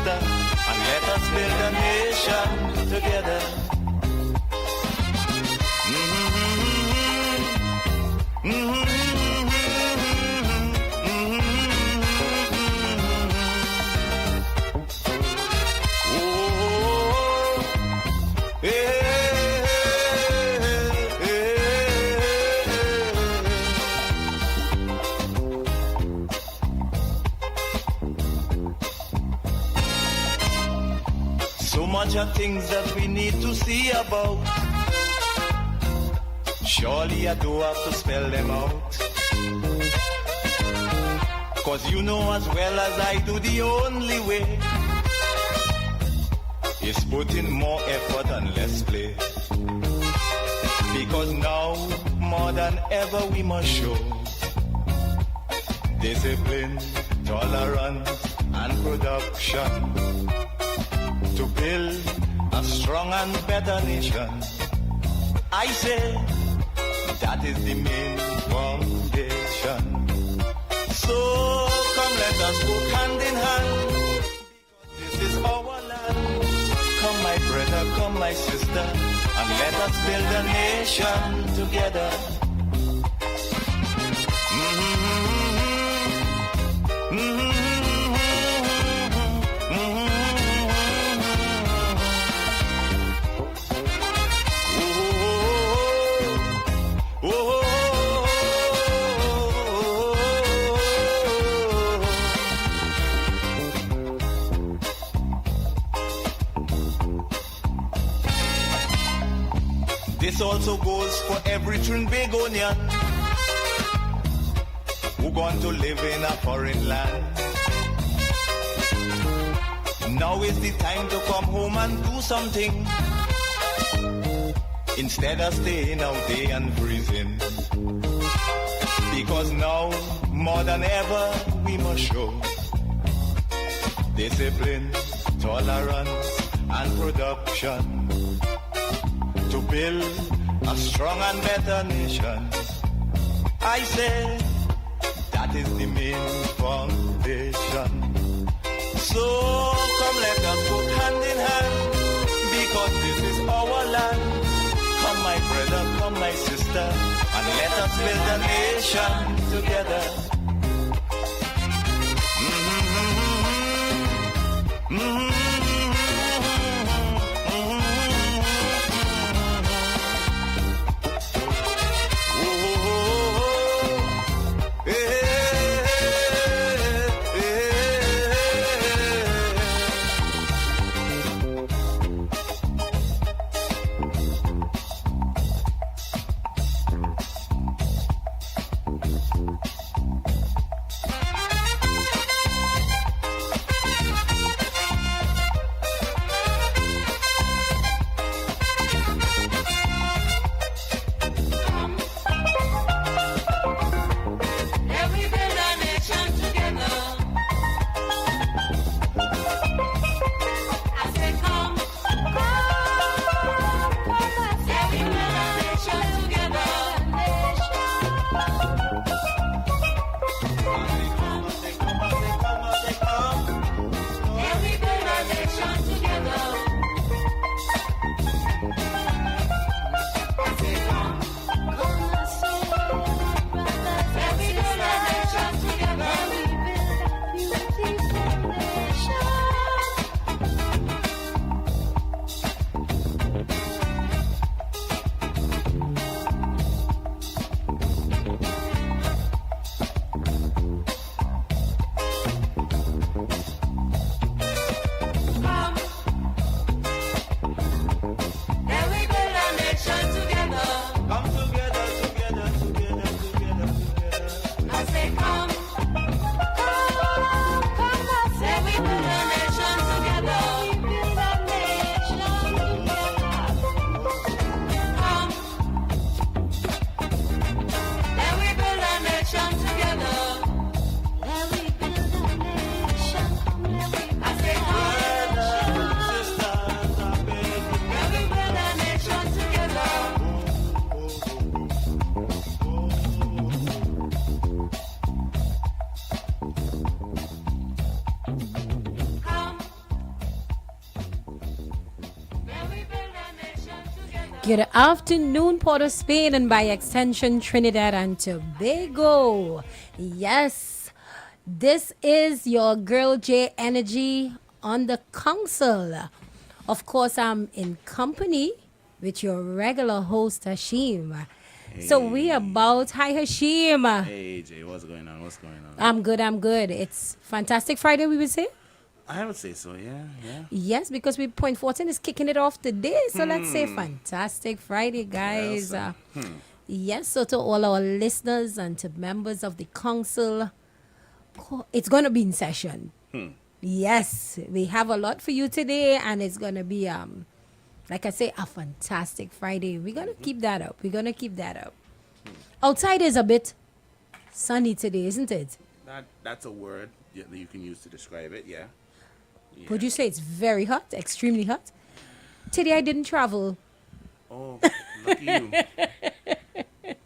sister, and let us build a nation together. So much of things that we need to see about. Surely I do have to spell them out. 'Cause you know as well as I do, the only way is putting more effort and less play. Because now, more than ever, we must show discipline, tolerance, and production to build a strong and better nation. I say that is the main foundation. So come, let us work hand in hand, because this is our land. Come my brother, come my sister, and let us build a nation together. This also goes for every Trinbagonian who going to live in a foreign land. Now is the time to come home and do something, instead of staying out there and freezing. Because now, more than ever, we must show discipline, tolerance, and production to build a strong and better nation. I say that is the main foundation. So come, let us go hand in hand, because this is our land. Come my brother, come my sister, and let us build a nation together. Good afternoon, Port of Spain, and by extension, Trinidad and Tobago. Yes, this is your girl J Energy on the council. Of course, I'm in company with your regular host, Hashim. So we Hey, about, hi Hashim. hey, Jay, what's going on? What's going on? I'm good. It's Fantastic Friday, we would say. I would say so, yeah, yeah. Yes, because we Point 14 is kicking it off today. So let's say Fantastic Friday, Well, guys. so, Yes, so to all our listeners and to members of the council, it's going to be in session. Yes, we have a lot for you today, and it's going to be, like I say, a fantastic Friday. We're going to keep that up. We're going to keep that up. Outside is a bit sunny today, isn't it? that's a word that you can use to describe it, yeah. Would you say it's very hot, extremely hot? Today I didn't travel. Oh, lucky you.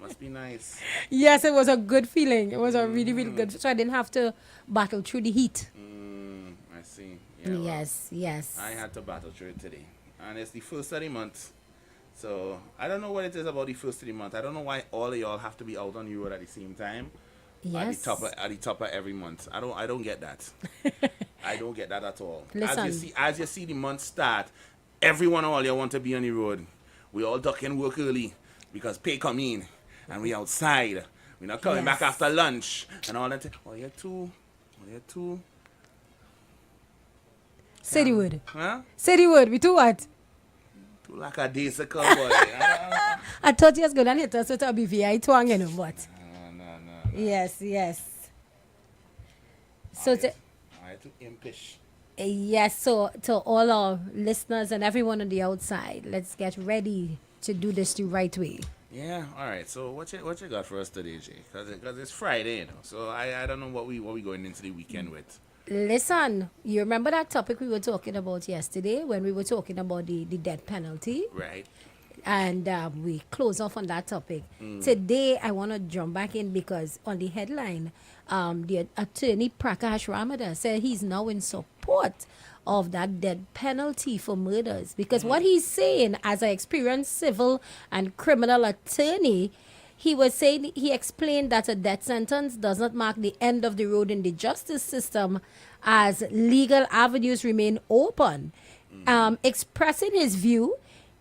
Must be nice. Yes, it was a good feeling. It was a really, really good. So I didn't have to battle through the heat. I see. Yeah, well, Yes. I had to battle through it today. And it's the first of the month. So, I don't know what it is about the first of the month. I don't know why all of y'all have to be out on the road at the same time. Yes. At the top of every month. I don't get that. I don't get that at all. Listen. As you see the month start, everyone all you want to be on the road. We all ducking work early because pay come in and we outside. We're not coming back Yes. after lunch and all that. Oh, you're too. Citywood. Huh? Citywood, we do what? Too like a daisical boy. I thought you was going to hit us with a BVI twang, you know, but. No. Yes. So, I too impish. yes, so to all our listeners and everyone on the outside, let's get ready to do this the right way. Yeah, all right. So what you got for us today, Jay? Because it's Friday, you know. So I don't know what we going into the weekend with. Listen, you remember that topic we were talking about yesterday when we were talking about the death penalty? Right. And we close off on that topic. Today, I want to jump back in because on the headline, the attorney Prakash Ramada said he's now in support of that death penalty for murders. Because what he's saying, as an experienced civil and criminal attorney, he explained that a death sentence does not mark the end of the road in the justice system as legal avenues remain open. Expressing his view,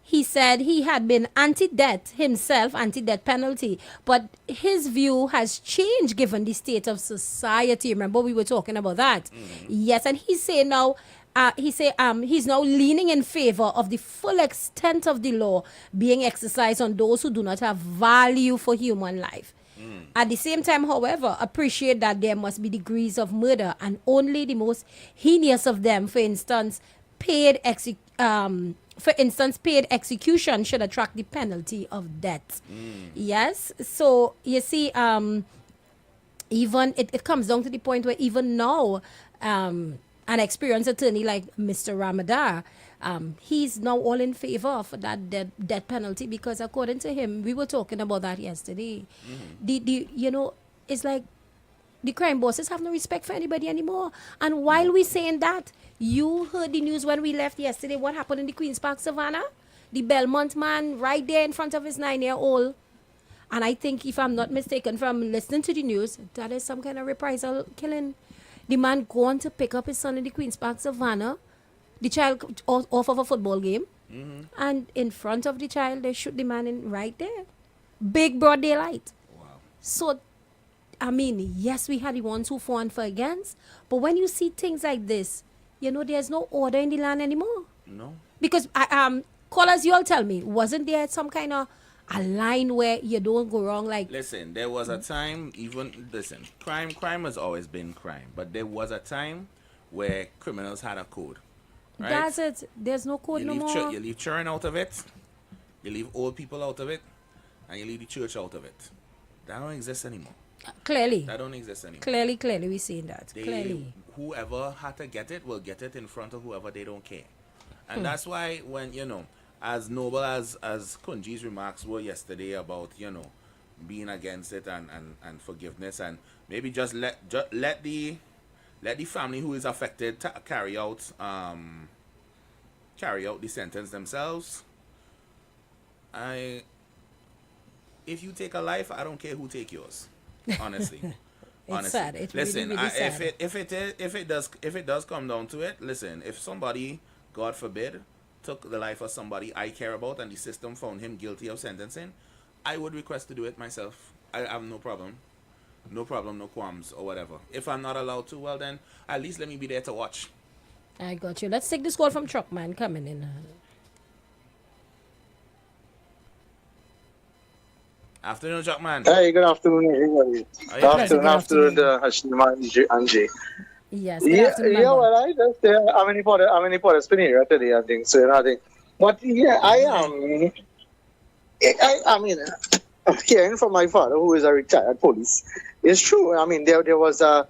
he said he had been anti-death himself, anti-death penalty, but his view has changed given the state of society. Remember, we were talking about that. Yes, and he's saying now, he's now leaning in favor of the full extent of the law being exercised on those who do not have value for human life. At the same time, however, appreciate that there must be degrees of murder, and only the most heinous of them, for instance, paid execution should attract the penalty of death. Yes. So you see, even it comes down to the point where even now, an experienced attorney like Mr. Ramadar, he's now all in favor of that death penalty because according to him, we were talking about that yesterday. It's like the crime bosses have no respect for anybody anymore. And while we're saying that, you heard the news when we left yesterday, what happened in the Queen's Park Savannah? The Belmont man right there in front of his 9-year-old. And I think, if I'm not mistaken, from listening to the news, that is some kind of reprisal killing. The man going to pick up his son in the Queen's Park Savannah, the child off of a football game, and in front of the child, they shoot the man in right there. Big broad daylight. Wow. So, I mean, yes, we had the ones who for and for against, but when you see things like this, there's no order in the land anymore. No. Because, callers, you all tell me, wasn't there some kind of a line where you don't go wrong? Like, Listen, there was a time, crime has always been crime, but there was a time where criminals had a code. Right? that's it. There's no code You no leave, more. you leave children out of it, you leave old people out of it, and you leave the church out of it. That don't exist anymore. Clearly, That don't exist anymore. clearly, we're seeing that. They, Clearly. whoever had to get it will get it in front of whoever they don't care. And that's why when, as noble as Kunji's remarks were yesterday about, being against it and forgiveness, and maybe just let the family who is affected carry out the sentence themselves. I if you take a life, I don't care who take yours. Honestly. It's Honestly. sad. It's Listen, really, really sad. if it does come down to it, listen, if somebody, God forbid, took the life of somebody I care about and the system found him guilty of sentencing, I would request to do it myself. I have no problem. No problem, no qualms or whatever. If I'm not allowed to, well then at least let me be there to watch. I got you. Let's take this call from Truckman coming in. Afternoon, Chuckman. Hey, good afternoon, everybody. How you Good doing? Pleasant afternoon, good afternoon, afternoon. Hashim and Jay. Yes, good Yeah, afternoon, yeah, member. well, I just, I'm in Port Spinney today, I think, so, I think. But, yeah, I mean, hearing from my father, who is a retired police, it's true. I mean, there was a,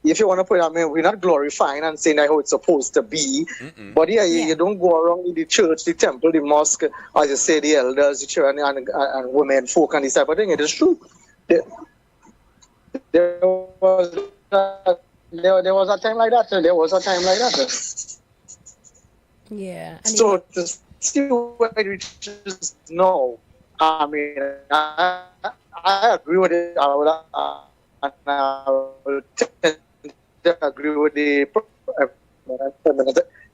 if you want to put it, I mean, we're not glorifying and saying how it's supposed to be, but yeah, Yeah. you don't go around in the church, the temple, the mosque, as you say, the elders, the children, and women, folk, and this type of thing. It is true. There, there was there was a time like that. There was a time like that. Yeah. And So to see where it reaches now, I mean, I agree with it. And I would tend to agree with the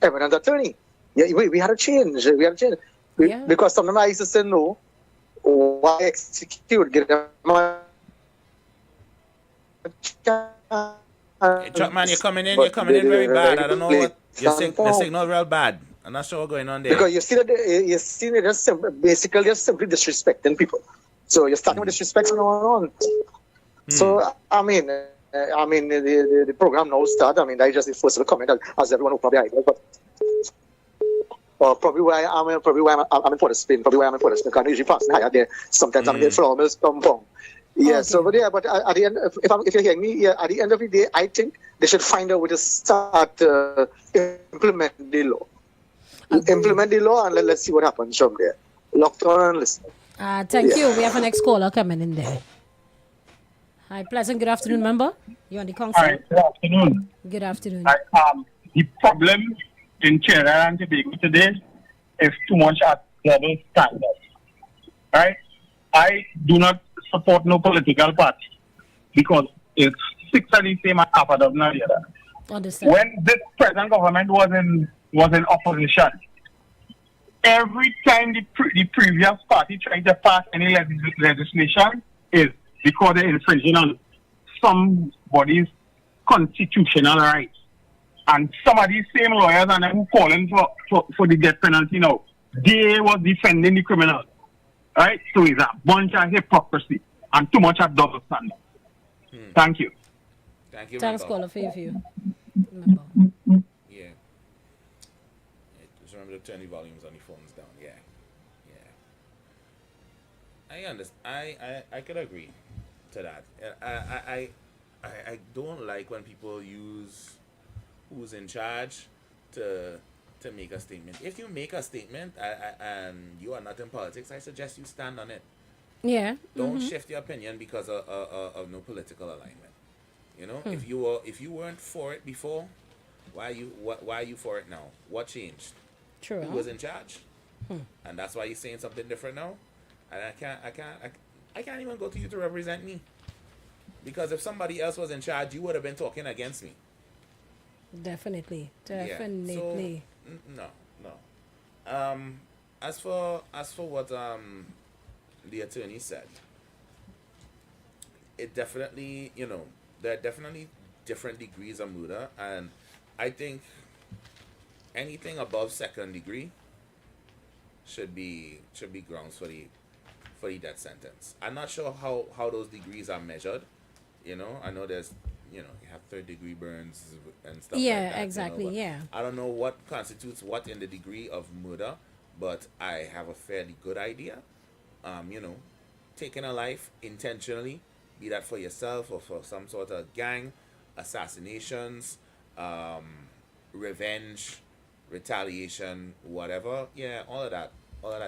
eminent attorney. Yeah, we had a change. We had a change. Yeah. Because sometimes I used to say no. Why execute? Get them a Hey, Chuckman, you're But coming in very the bad. I don't know what the somehow- signal real bad. I'm not sure what's going on there. Because you see that just basically just simply disrespecting people. So you're starting with disrespect and on. So the program now start. I mean, I just the first to comment as everyone who probably idea, but probably why I'm in Port of Spain. Probably why I'm in Port of Spain. Because I usually passing higher there. Sometimes I'm getting flowers come from. Yeah. Okay. So, but at the end, if you're hearing me, yeah, at the end of the day, I think they should find a way to start implement the law. Implement the law and let's see what happens from there. Locked on and listen. Thank you. We have a next caller coming in there. Hi, pleasant good afternoon, member. You on the council? Hi, good afternoon. Good afternoon. The problem in Trinidad and Tobago today is too much at double standards. Right? I do not support no political party because it's six of the same and half a dozen of the other. Understand. When this present government was in opposition, every time the previous party tried to pass any legislation is because they're infringing on somebody's constitutional rights. And some of these same lawyers and them who calling for the death penalty now, they was defending the criminals. Right? So it's a bunch of hypocrisy and too much of double standard. Thank you. Thank you, Thanks, member. caller, for your view. Member. Yeah. Just remember to turn the volumes on the phones down. Yeah. I understand. I could agree to that. I don't like when people use who's in charge to make a statement. If you make a statement and you are not in politics, I suggest you stand on it. Yeah. Don't shift your opinion because of no political alignment. You know, if you weren't for it before, why are you for it now? What changed? True. Who was in charge? And that's why you're saying something different now. And I can't even go to you to represent me. Because if somebody else was in charge, you would have been talking against me. Definitely. Yeah. Definitely. So, no. As for what the attorney said, it definitely, there are definitely different degrees of murder, and I think anything above second degree should be grounds for the death sentence. I'm not sure how those degrees are measured. I know there's you have third degree burns and stuff Yeah, like that. exactly, but yeah. I don't know what constitutes what in the degree of murder, but I have a fairly good idea. Taking a life intentionally, be that for yourself or for some sort of gang, assassinations, revenge, retaliation, whatever. Yeah, all of that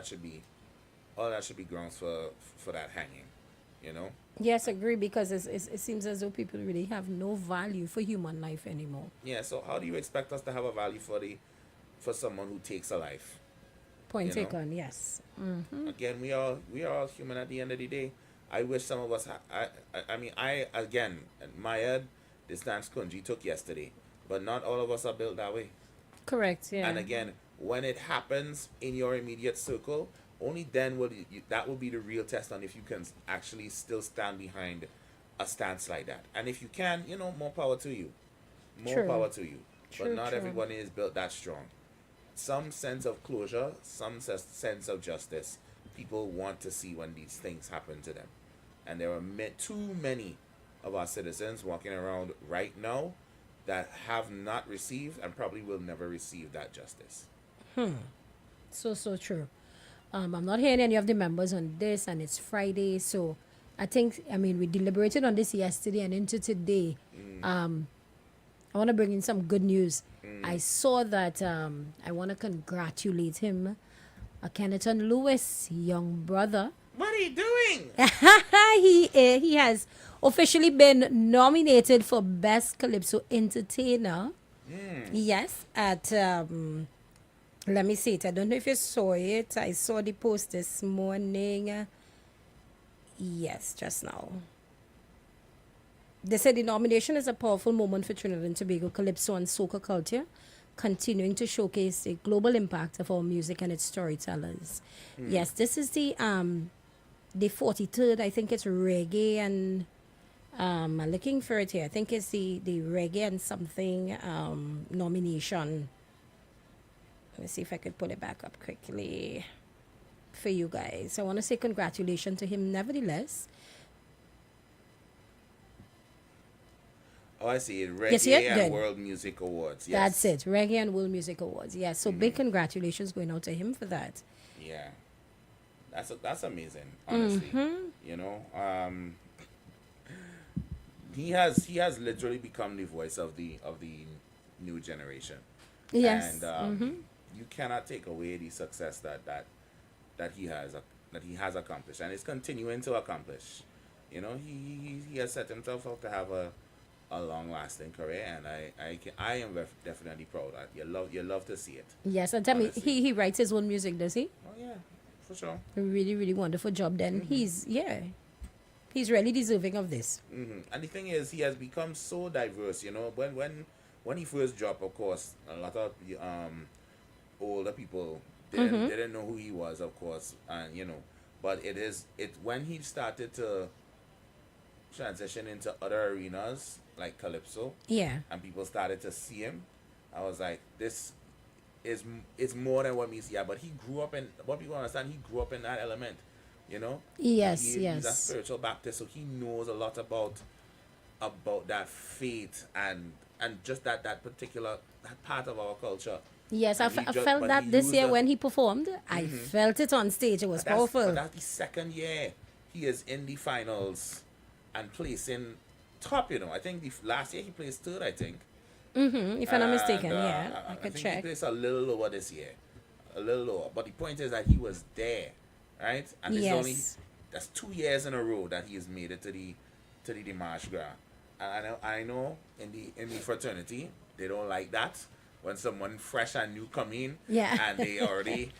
should be grounds for that hanging. Yes, agree, because it seems as though people really have no value for human life anymore. Yeah. So how do you expect us to have a value for someone who takes a life? Point You know? taken. Yes. Again, we are all human at the end of the day. I wish some of us. I mean, I again, admired the stance Kunji took yesterday, but not all of us are built that way. Correct. Yeah. And again, when it happens in your immediate circle, only then will that will be the real test on if you can actually still stand behind a stance like that. And if you can, more power to you. More True. power to you. But True, not true. everyone is built that strong. Some sense of closure, some sense of justice. People want to see when these things happen to them. And there are too many of our citizens walking around right now that have not received and probably will never receive that justice. So true. I'm not hearing any of the members on this, and it's Friday, so I mean, we deliberated on this yesterday and into today. I want to bring in some good news. I saw that I want to congratulate him, Kenneton Lewis, young brother. What are you doing? He has officially been nominated for Best Calypso Entertainer. Yes, at let me see it. I don't know if you saw it. I saw the post this morning. Yes, just now. They said the nomination is a powerful moment for Trinidad and Tobago calypso and soca culture, continuing to showcase the global impact of our music and its storytellers. Yes, this is the 43rd. I think it's reggae and I'm looking for it here. I think it's the reggae and something nomination. Let me see if I could pull it back up quickly for you guys. I want to say congratulations to him nevertheless. Oh, I see it. Yes, yeah, Reggae and good. World Music Awards. Yes. That's it. Reggae and World Music Awards. Yes. So big congratulations going out to him for that. Yeah. That's amazing, honestly. He has literally become the voice of the new generation. Yes. And you cannot take away the success that he has accomplished and is continuing to accomplish. He has set himself up to have a long lasting career, and I am definitely proud. You love to see it. Yes, and tell me, Honestly. he writes his own music, does he? Oh yeah, for sure. A really, really wonderful job then. He's really deserving of this. And the thing is, he has become so diverse. When he first dropped, of course, a lot of older people didn't know who he was, of course, and but it when he started to transition into other arenas like calypso, Yeah. and people started to see him, I was like, this is more than what meets. Yeah, but he grew up in what people understand. He grew up in that element. Yes, He's a yes. spiritual Baptist, so he knows a lot about that faith and just that particular that part of our culture. Yes, I And he felt but that he this used year that- when he performed. I felt it on stage. It was powerful. But that's the second year he is in the finals and placing top. I think last year he placed third. I think. If I'm not mistaken, And, yeah. I I could think he check. placed a little lower this year, a little lower. But the point is that he was there, right? And it's only Yes. that's 2 years in a row that he has made it to the Dimanche Gras. And I know in the fraternity they don't like that when someone fresh and new come in, Yeah. and they're already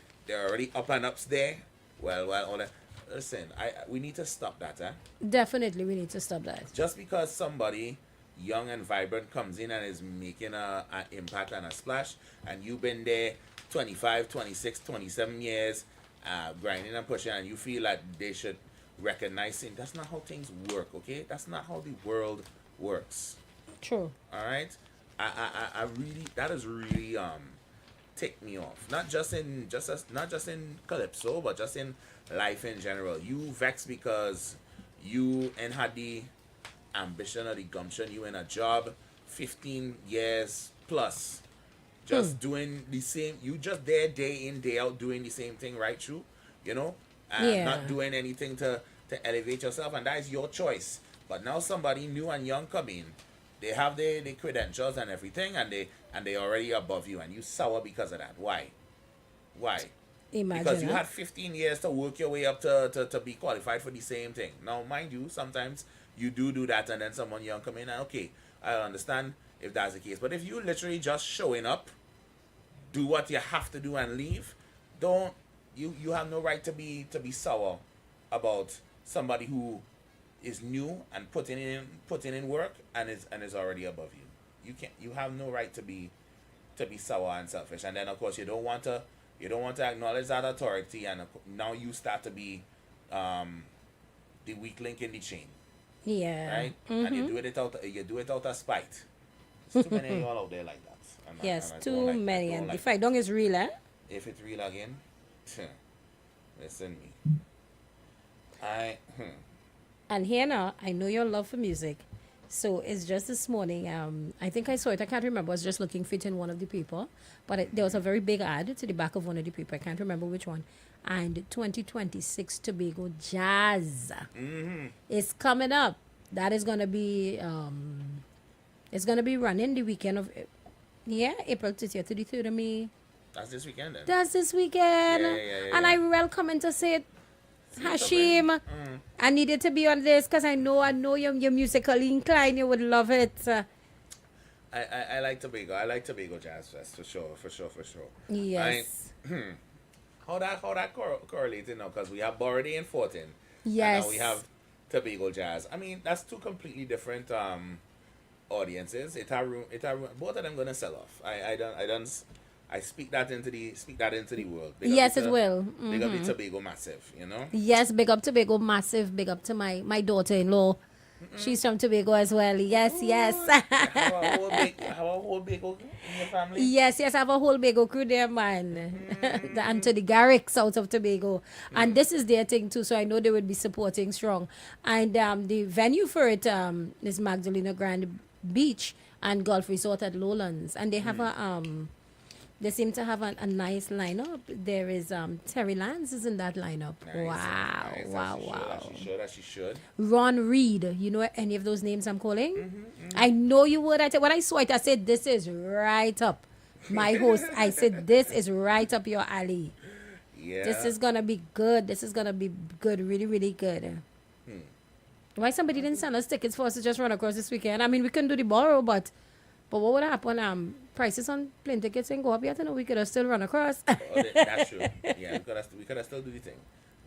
up and ups there. Well, all that. Listen, we need to stop that, Definitely, we need to stop that. Just because somebody young and vibrant comes in and is making an impact and a splash, and you've been there 25, 26, 27 years, grinding and pushing, and you feel like they should recognize him. That's not how things work, okay? That's not how the world works. True. All right? I really, that is really ticked me off. Not just in calypso, but just in life in general. You vex because you ain't had the ambition or the gumption. You in a job 15 years plus, just doing the same. You just there day in day out doing the same thing, right? True, and Yeah. not doing anything to elevate yourself, and that is your choice. But now somebody new and young come in, they have the credentials and everything, and they already above you, and you sour because of that. Why? Imagine. Because you huh? had 15 years to work your way up to be qualified for the same thing. Now, mind you, sometimes you do that, and then someone young come in, and okay, I understand if that's the case. But if you literally just showing up, do what you have to do and leave, don't you have no right to be sour about somebody who is new and putting in work and is already above you. You have no right to be sour and selfish. And then of course you don't want to acknowledge that authority, and now you start to be the weak link in the chain. Yeah. Right? And you do it out of spite. There's too many of y'all out there like that. Yes, and I don't too like- I many. don't And like the fight dong is real, eh? if it's real again, listen me. And here now, I know your love for music. So it's just this morning. I think I saw it. I can't remember. I was just looking for it in one of the paper, but there was a very big ad to the back of one of the paper. I can't remember which one. And 2026 Tobago Jazz is coming up. That is gonna be it's gonna be running the weekend of April 30th to the 3rd of May. That's this weekend then. That's this weekend. Yeah, And I welcome to say it. Hashim, I needed to be on this because I know you're musically inclined. You would love it. I like Tobago. I like Tobago Jazz Fest for sure. Yes. How that correlated now? Because we have Borody and Fortin. Yes. And now we have Tobago Jazz. I mean, that's two completely different audiences. Both of them gonna sell off. I speak that into the world. Big up Yes, to- it will. Big up the Tobago Massive, you know. Yes, big up Tobago Massive. Big up to my daughter-in-law. She's from Tobago as well. Yes, yes. Have a whole Bago in your family. Yes, I have a whole Tobago crew there, man. And to the Garricks out of Tobago. And this is their thing too, so I know they would be supporting strong. And the venue for it is Magdalena Grand Beach and Golf Resort at Lowlands. And they have they seem to have a nice lineup. There is Terry Lance is in that lineup. Nice. Wow. She should. Ron Reed, you know any of those names I'm calling? I know you would. When I saw it, I said, this is right up my host. I said, this is right up your alley. Yeah. This is going to be good. This is going to be good, really, really good. Why somebody didn't send us tickets for us to just run across this weekend? I mean, we couldn't do the borrow, but what would happen? Prices on plane tickets ain't go up yet. You know, we could have still run across. That's true. Yeah, we could have still do the thing.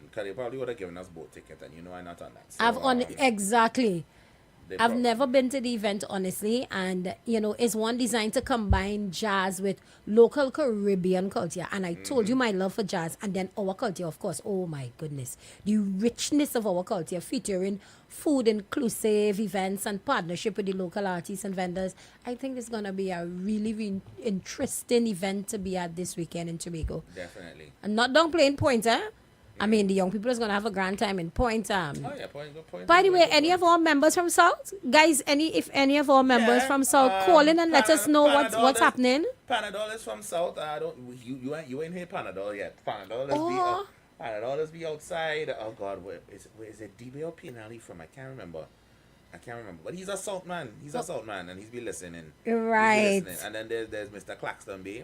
Because they probably would have given us both tickets, and you know I'm not on that. So, Exactly. they I've probably- never been to the event, honestly, and it's one designed to combine jazz with local Caribbean culture. And I told you my love for jazz, and then our culture, of course. Oh my goodness, the richness of our culture, featuring food inclusive events and partnership with the local artists and vendors. I think it's gonna be a really, really interesting event to be at this weekend in Tobago. Definitely. And not downplaying Point, eh? I mean, the young people is gonna have a grand time in Point. Oh yeah, good point. By the way, any of our members from South, guys, if any of our members Yeah, from South, call in and let us know Panadol what's is- happening. Panadol is from South. I don't. You ain't hear Panadol yet. Panadol is Oh. Panadol is be outside. Oh God, where is it? DB or Pinelli from? I can't remember. But he's a South man. He's a South man, and he's be listening. Right. He's be listening. And then there's Mr. Claxton Bay,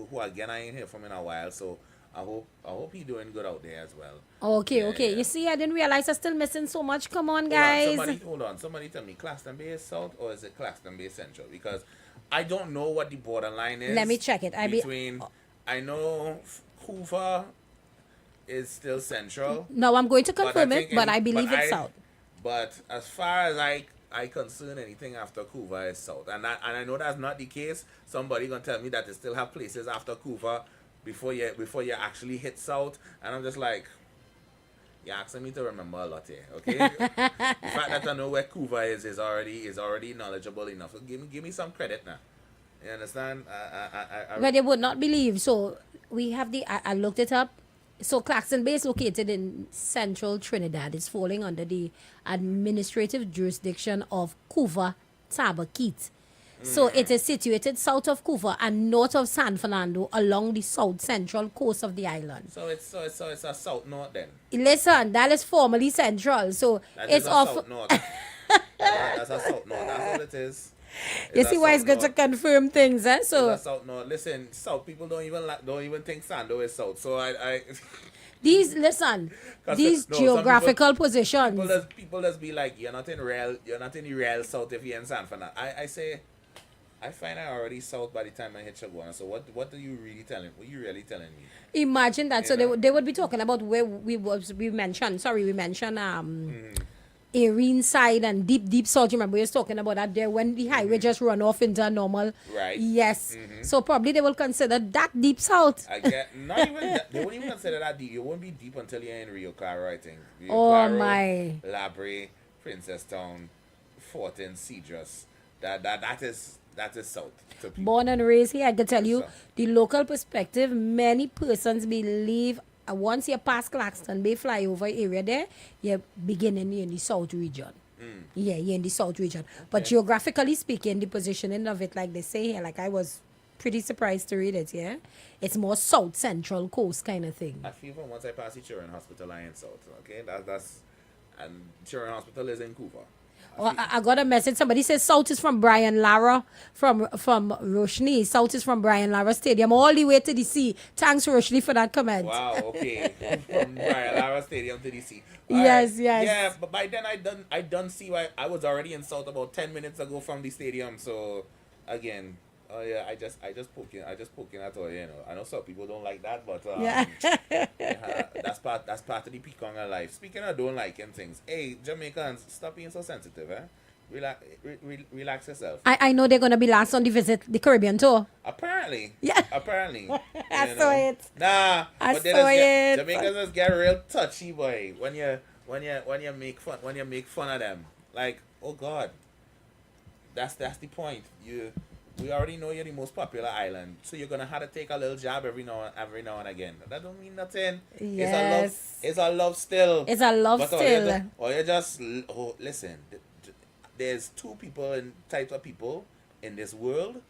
who again I ain't hear from in a while. So I hope he doing good out there as well. Okay. Yeah. You see, I didn't realize I'm still missing so much. Come on, Hold on, guys. Hold on. Somebody tell me, Claxton Bay is South or is it Claxton Bay Central? Because I don't know what the borderline is. Let me check it. I know Hoover is still Central. No, I'm going to but confirm think it, but in- I believe but it's South. But as far as I concern, anything after Couva is South. And I know that's not the case. Somebody gonna tell me that they still have places after Couva before you actually hit South. And I'm just like, you're asking me to remember a lot here, okay? The fact that I know where Couva is already knowledgeable enough. So give me some credit now. You understand? But they would not believe. So we have I looked it up. So Claxton Bay is located in central Trinidad. It's falling under the administrative jurisdiction of Couva Tabaquite. So it is situated south of Couva and north of San Fernando along the south central coast of the island. So it's a south north then. Listen, that is formerly central. So That it's is a off. south north. That's a south north. That's all it is. You It's see a why it's south good to north. confirm things, eh? So It's a south north. Listen, south people don't even think Sando is south. So I these 'Cause these some geographical positions. people just be like, you're not in the real south if you're in San Fernando. I say I find I already south by the time I hit Chaguana. So what are you really telling? What you really telling me? Imagine that. So You know? they would be talking about where we mentioned. Sorry, we mentioned Arene side and deep salt. You remember we was talking about that there when the highway just run off into a normal. Right. Yes. So probably they will consider that deep salt. I get not even that, they won't even consider that deep. You won't be deep until you're in Rio Claro, I think. Rio Oh, Claro, my. Labre, Princesstown, Fortin, Cedros. That is south to people. Born and raised here, I can tell you So- the local perspective. Many persons believe once you pass Claxton Bay flyover area there, you're beginning in the south region. Yeah, you're in the south region. But geographically speaking, the positioning of it, like they say here, like I was pretty surprised to read it. Yeah, it's more south central coast kind of thing. I feel when once I pass the Children's Hospital, I am south. Okay, that's and Children's Hospital is in Cuba. Oh, I got a message. Somebody says South is from Brian Lara from Roshni. South is from Brian Lara Stadium all the way to the sea. Thanks, Roshni, for that comment. Wow, okay. From Brian Lara Stadium to DC. Yes, Alright. yes. Yeah, but by then I done see why I was already in South about 10 minutes ago from the stadium. So again, oh yeah, I just poking at all, you know. I know some people don't like that, but Yeah. yeah, that's part of the peak on our life. Speaking of don't liking things, hey Jamaicans, stop being so sensitive, eh? Relax yourself. I know they're going to be last on the Caribbean tour. Apparently. Yeah. Apparently. I you saw know. it. Nah. I but they saw just it. Jamaicans just get real touchy, boy. When you make fun of them. Like, oh God. That's the point. We already know you're the most popular island, so you're gonna have to take a little jab every now and again. That don't mean nothing. Yes. It's a love still. It's a love But still. listen. There's two types of people in this world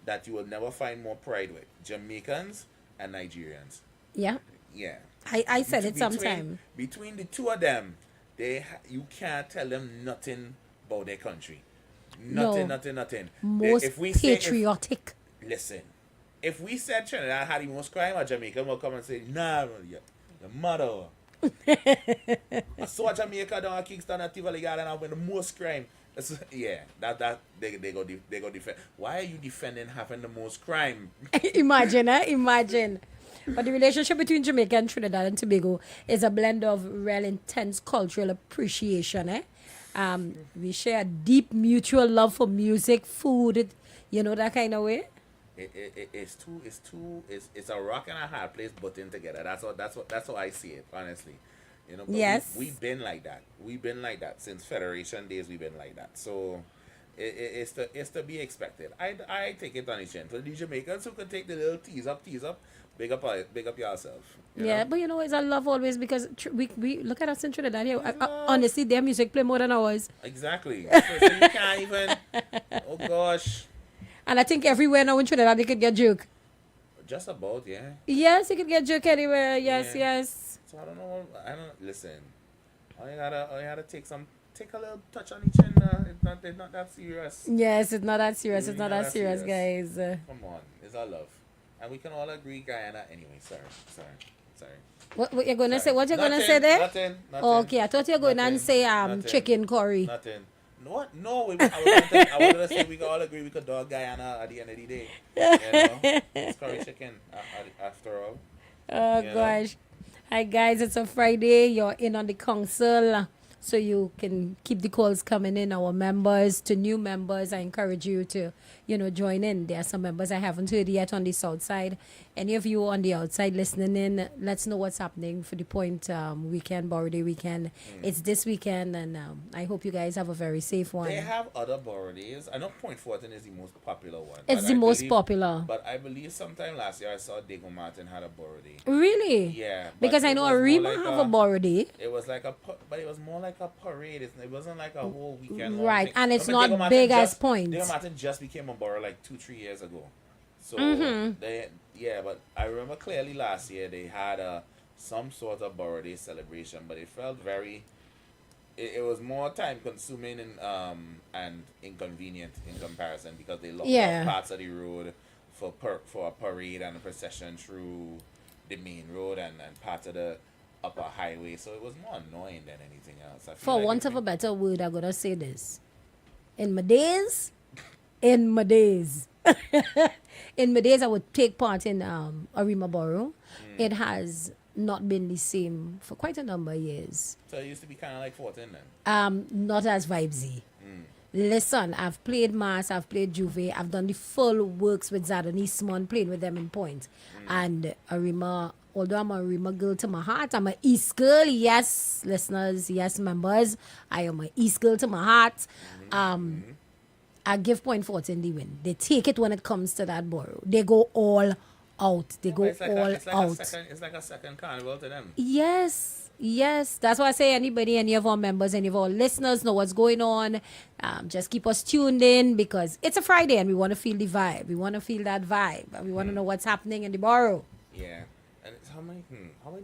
that you will never find more pride with: Jamaicans and Nigerians. Yeah. Yeah. I said it Between- sometime. Between the two of them, you can't tell them nothing about their country. Nothing. Most If patriotic. listen, if we said Trinidad had the most crime, a Jamaican will come and say, nah, your mother. I saw Jamaica down at Kingston at Tivoli Garden and with the most crime. Yeah, they go defend. Why are you defending having the most crime? Imagine. But the relationship between Jamaica and Trinidad and Tobago is a blend of real intense cultural appreciation. We share a deep mutual love for music, food, that kind of way. It's a rock and a hard place butting together. That's how I see it, honestly. You know, but Yes. we've been like that. We've been like that since Federation days. We've been like that. So it's to be expected. I take it on the chin. For the Jamaicans who can take the little tease up, big up yourself. You Yeah, know? but it's a love always because we look at us in Trinidad here. Honestly, their music play more than ours. Exactly. So you can't even. Oh gosh. And I think everywhere now in Trinidad they could get juke. Just about, yeah. Yes, you could get juke anywhere. Yes, Yeah. yes. So I don't listen. All you gotta take a little touch on each end. It's not that serious. Yes, it's not that serious. It's Really not that serious, guys. Come on, it's our love, and we can all agree, Guyana. Anyway, sorry. What you're gonna say? Sorry. What you're gonna Nothing, say there? Nothing. Okay, I thought you were going Nothing, and say nothing. chicken curry. Nothing. What? No, I was gonna say we can all agree we could dog Guyana at the end of the day. You know? It's curry chicken after all. Oh You know? gosh. Hi guys, it's a Friday. You're in on the council. So you can keep the calls coming in. Our members, to new members, I encourage you to, join in. There are some members I haven't heard yet on the south side. Any of you on the outside listening in, let's know what's happening for the Point weekend, Borrow Day weekend. It's this weekend, and I hope you guys have a very safe one. They have other Borrow Days. I know Point Fortin is the most popular one. It's but the I most believe- popular. But I believe sometime last year I saw Diego Martin had a Borrow Day. Really? Yeah. but Because I it know was more Arima like have a Borrow Day. It was like but it was more like a parade. It wasn't like a whole weekend. Right, and it's Remember, not Diego Martin big as just- Point. Diego Martin just became a borough like 2-3 years ago. So but I remember clearly last year they had some sort of Borrow Day celebration, but it felt very. It was more time consuming and inconvenient in comparison because they locked Yeah. up parts of the road for a parade and a procession through the main road and part of the upper highway, so it was more annoying than anything else. I feel For like want of a better word, I'm gonna say this. In my days, in my days. In my days, I would take part in Arima Borough. It has not been the same for quite a number of years. So it used to be kind of like 14 then. Not as vibesy. Listen, I've played Mass, I've played Juve, I've done the full works with Zadon Eastman, playing with them in point. And Arima, although I'm a Arima girl to my heart, I'm a East girl, yes, listeners, yes, members, I am a East girl to my heart. I give Point 14 the win. They take it when it comes to that borough. They go all out. They go It's like all out. it's like a second carnival to them. Yes, yes. That's why I say anybody, any of our members, any of our listeners know what's going on. Just keep us tuned in because it's a Friday and we want to feel the vibe. We want to feel that vibe. And we want to know what's happening in the borough. Yeah. And it's how many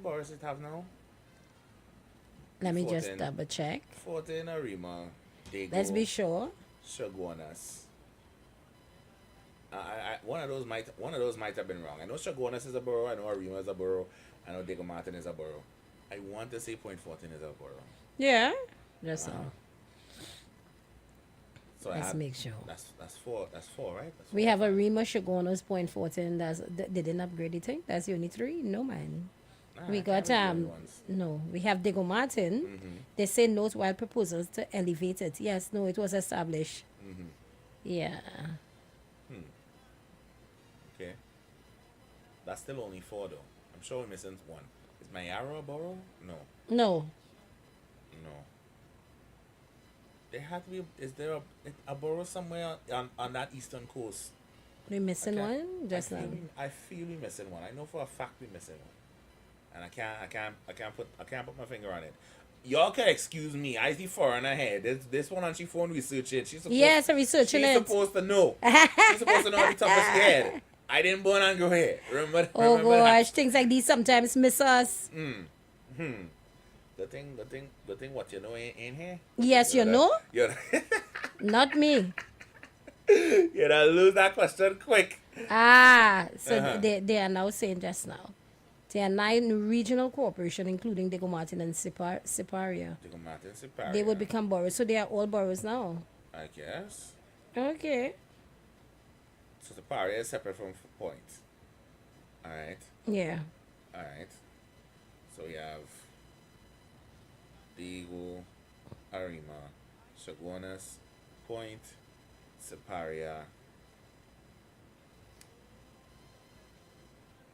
boroughs does it have now? Let me 14. just double check. 14 Arima. Let's be sure. Shaguanas. One of those might have been wrong. I know Shaguanas is a borough. I know Arima is a borough. I know Diego Martin is a borough. I want to say Point 14 is a borough. Yeah. Just so. So Let's make sure. That's four. That's four, right? That's We four. have Arima, Shagonas, Point 14. They didn't upgrade the thing. That's the only three. No, man. Nah, We I got can't remember the ones. no. We have Diego Martin. They say note while proposals to elevate it. Yes, no, it was established. Yeah. Okay. That's still only four though. I'm sure we're missing one. Is Mayara a borough? No. No. There had to be. Is there a borough somewhere on that eastern coast? We missing Okay. one just now. I feel we missing one. I know for a fact we missing one, and I can't put my finger on it. Y'all can excuse me. I the foreigner here. This one on she phone research it. She's supposed, Yes, I'm researching she's it. supposed to know. She's supposed to know the top of her head. I didn't born and grow hair. Remember? Oh remember gosh, things like these sometimes miss us. That? The thing. What you know in here? Yes, you know. You're Not me. you're gonna lose that question quick. So they are now saying just now. There are 9 regional corporations, including Diego Martin and Siparia. Diego Martin, Siparia. They would become boroughs. So they are all boroughs now. I guess. Okay. So Siparia is separate from Point. Alright. Yeah. Alright. So we have Diego, Arima, Shaguanas, Point, Siparia.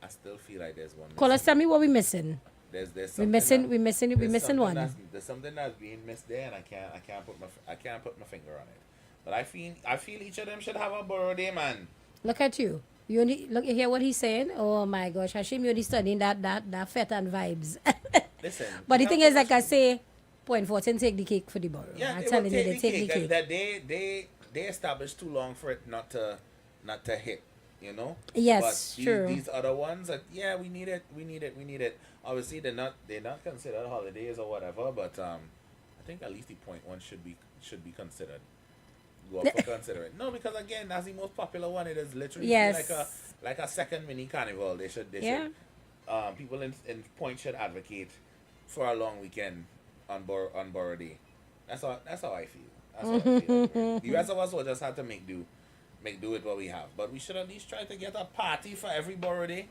I still feel like there's one. Call us, tell me what we're missing. There's We're something missing that- we're there's missing something one. There's something that's being missed there, and I can't put my finger on it. But I feel each of them should have a borough there, man. Look at you. You only look, you hear what he's saying? Oh my gosh, Hashim, you're only studying that fet and vibes. Listen. But the you thing have is, to like I say, Point 14 take the cake for the borough. Yeah, I'm they telling will you, they take the and cake. that they established too long for it not to hit, you know. Yes, but true. These other ones, that we need it. Obviously, they're not considered holidays or whatever, but I think at least the Point one should be considered. Go up for consider it. No, because again, that's the most popular one. It is literally Yes. like a second mini carnival. They should people in Point should advocate for a long weekend on Borough Day. That's how I feel. That's how I feel. The rest of us will just have to make do with what we have. But we should at least try to get a party for every Borough Day.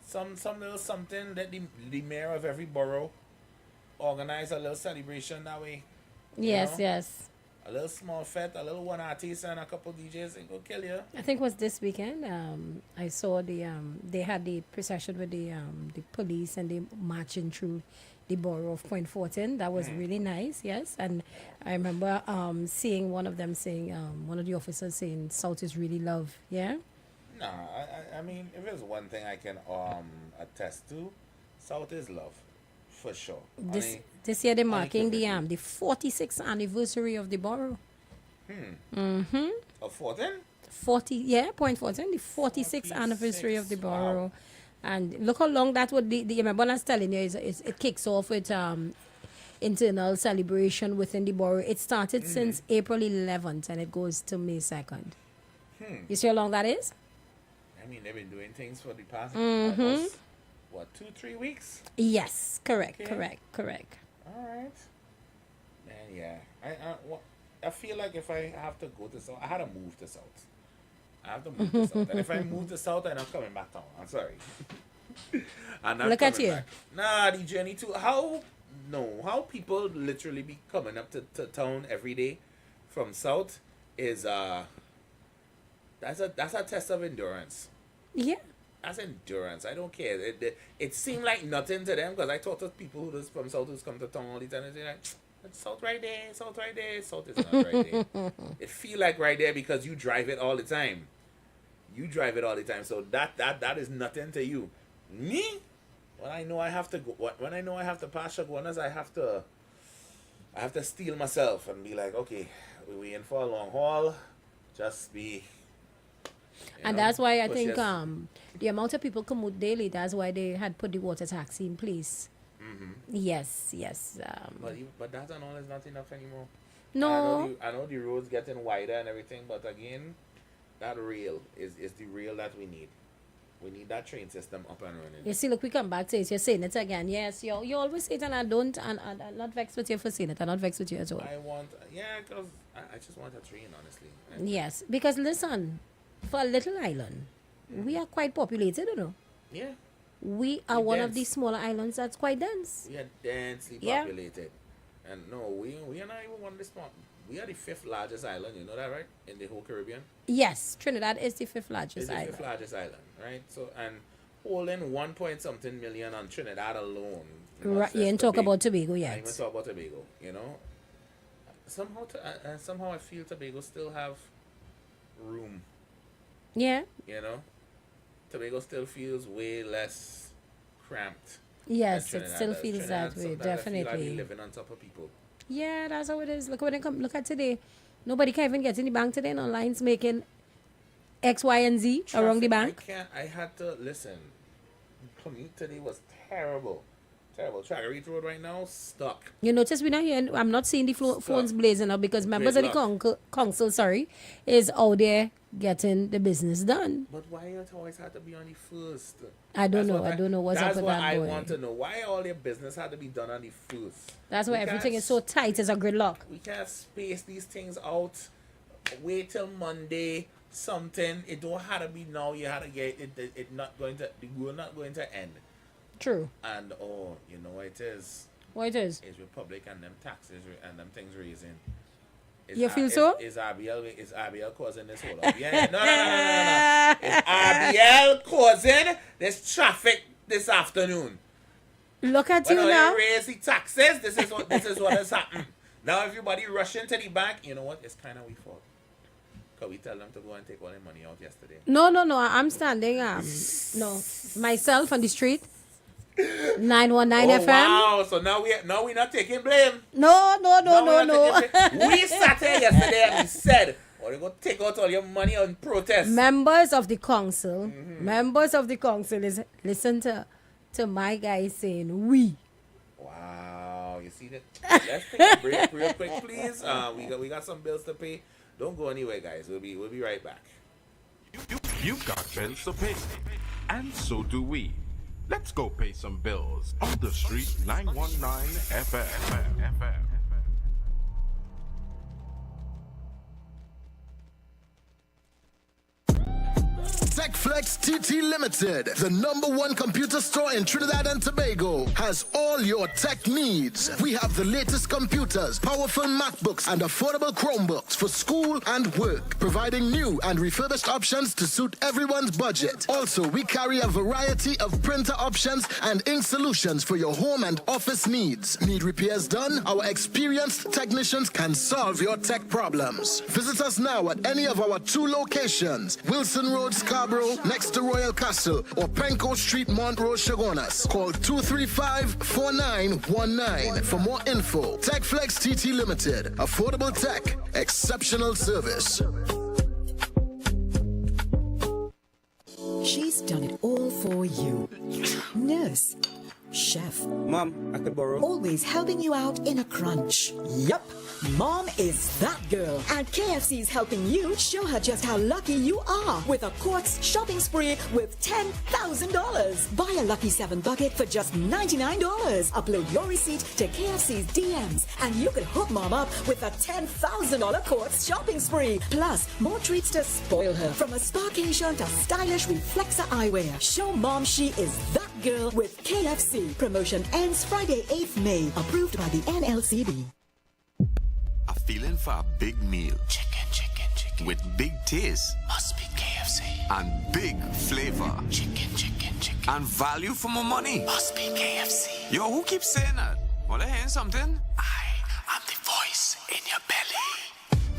Some little something that the mayor of every borough organize a little celebration that way. Yes, know? yes. A little small fete, a little one artist and a couple DJs and go kill you. I think it was this weekend. I saw they had the procession with the police and they marching through the borough of Point 14. That was really nice, yes. And I remember seeing one of them saying, one of the officers saying, South is really love, yeah? Nah, I mean, if there's one thing I can attest to, South is love, for sure. This year they're marking the 46th anniversary of the borough. Of 14? Point 14, the 46th anniversary of the borough. Wow. And look how long that would be. Remember I was telling you, it kicks off with internal celebration within the borough. It started since April 11th and it goes to May 2nd. You see how long that is? I mean, they've been doing things for the past, almost, 2-3 weeks? Yes, correct, Okay. correct. All right. Man, yeah. I feel like if I have to go to South, I had to move to South. I have to move to South. And if I move to South, I'm not coming back down. I'm sorry. I'm not Look at coming you. back. Nah, the journey to how people literally be coming up to town every day from South is that's a test of endurance. Yeah. That's endurance. I don't care. It seemed like nothing to them because I talk to people who from South who's come to town all the time and they're like, South right there, South right there. South is not right there. It feel like right there because you drive it all the time. You drive it all the time, so that is nothing to you. Me, when I know I have to go, when I know I have to pass Shaguanas, I have to steel myself and be like, okay, we in for a long haul. Just be. And that's why I push think your- the amount of people commute daily, that's why they had put the water taxi in place. Yes. But that and all is not enough anymore. No. I know the roads getting wider and everything, but again, that rail is the rail that we need. We need that train system up and running. You see, look, we come back to it. You're saying it again. Yes, you always say it, and I don't, and I'm not vexed with you for saying it. I'm not vexed with you at all. Because I just want a train, honestly. Yes, because listen, for a little island, we are quite populated, you know. Yeah, We are We're one of dense. the smaller islands that's quite dense. we are densely Yeah. populated. And no, we are not even one of the small. We are the 5th largest island, you know that, right? In the whole Caribbean. Yes, Trinidad is the 5th It's largest the 5th island. largest island, right? So, and holding 1 point something million on Trinidad alone. Right, you ain't talk about Tobago I yet. even talk about Tobago, you know. Somehow I feel Tobago still have room, Yeah. you know. Tobago still feels way less cramped. Yes, than it Trinidad still does. feels Trinidad, that way. sometimes I feel like we Definitely. living on top of people. Yeah, that's how it is. Look when it come. Look at today. Nobody can even get in the bank today. And online's making X, Y, and Z around the bank. I had to listen. Commute today was terrible. Terrible. Traggery Road right now stuck. You notice we're not hearing. I'm not seeing the phones blazing up because members of the council, is out there getting the business done. But why it always had to be on the first? I don't That's know. what I don't know what's up that's with what that I boy. want to know. Why all your business had to be done on the first? That's why We everything can't is so tight. It's a gridlock. We can't space these things out. Wait till Monday. Something. It don't have to be now. You had to get it. It not going to. We're not going to end. True. And you know what it is. What it is? It's Republic and them taxes and them things raising. You feel so? Is RBL causing this whole up? Yeah. No. Is RBL causing this traffic this afternoon? Look at When you they now. raise the taxes, this is what has happened. Now everybody rushing to the bank. You know what? It's kind of we fault. Cause we tell them to go and take all their money out yesterday. No. I'm standing. No, myself on the street. 919 FM. Wow! So now we're not taking blame. No. We sat here yesterday and we said, "Oh, you're gonna take out all your money on protest." Members of the council, Mm-hmm. is listen to my guy saying we. Wow! You see that? Let's take a break real quick, please. We got some bills to pay. Don't go anywhere, guys. We'll be right back. You've got bills to pay, and so do we. Let's go pay some bills on the street 919 FM. TechFlex TT Limited, the #1 computer store in Trinidad and Tobago, has all your tech needs. We have the latest computers, powerful MacBooks, and affordable Chromebooks for school and work, providing new and refurbished options to suit everyone's budget. Also, we carry a variety of printer options and ink solutions for your home and office needs. Need repairs done? Our experienced technicians can solve your tech problems. Visit us now at any of our 2 locations, Wilson Road, Scarborough, next to Royal Castle, or Penco Street, Montrose, Chagonas. Call 235-4919 for more info. TechFlex TT Limited. Affordable tech. Exceptional service. She's done it all for you. Nurse, chef, Mom, I could borrow. always helping you out in a crunch. Yup. Mom is that girl, and KFC is helping you show her just how lucky you are with a Quartz shopping spree with $10,000. Buy a Lucky 7 bucket for just $99. Upload your receipt to KFC's DMs, and you could hook Mom up with a $10,000 Quartz shopping spree. Plus, more treats to spoil her, from a sparkation to stylish reflexer eyewear. Show Mom she is that girl with KFC. Promotion ends Friday, 8th May. Approved by the NLCB. A feeling for a big meal. Chicken. With big taste. Must be KFC. And big flavor. Chicken. And value for my money. Must be KFC. Yo, who keeps saying that? Well, I hear something. I'm the voice in your belly.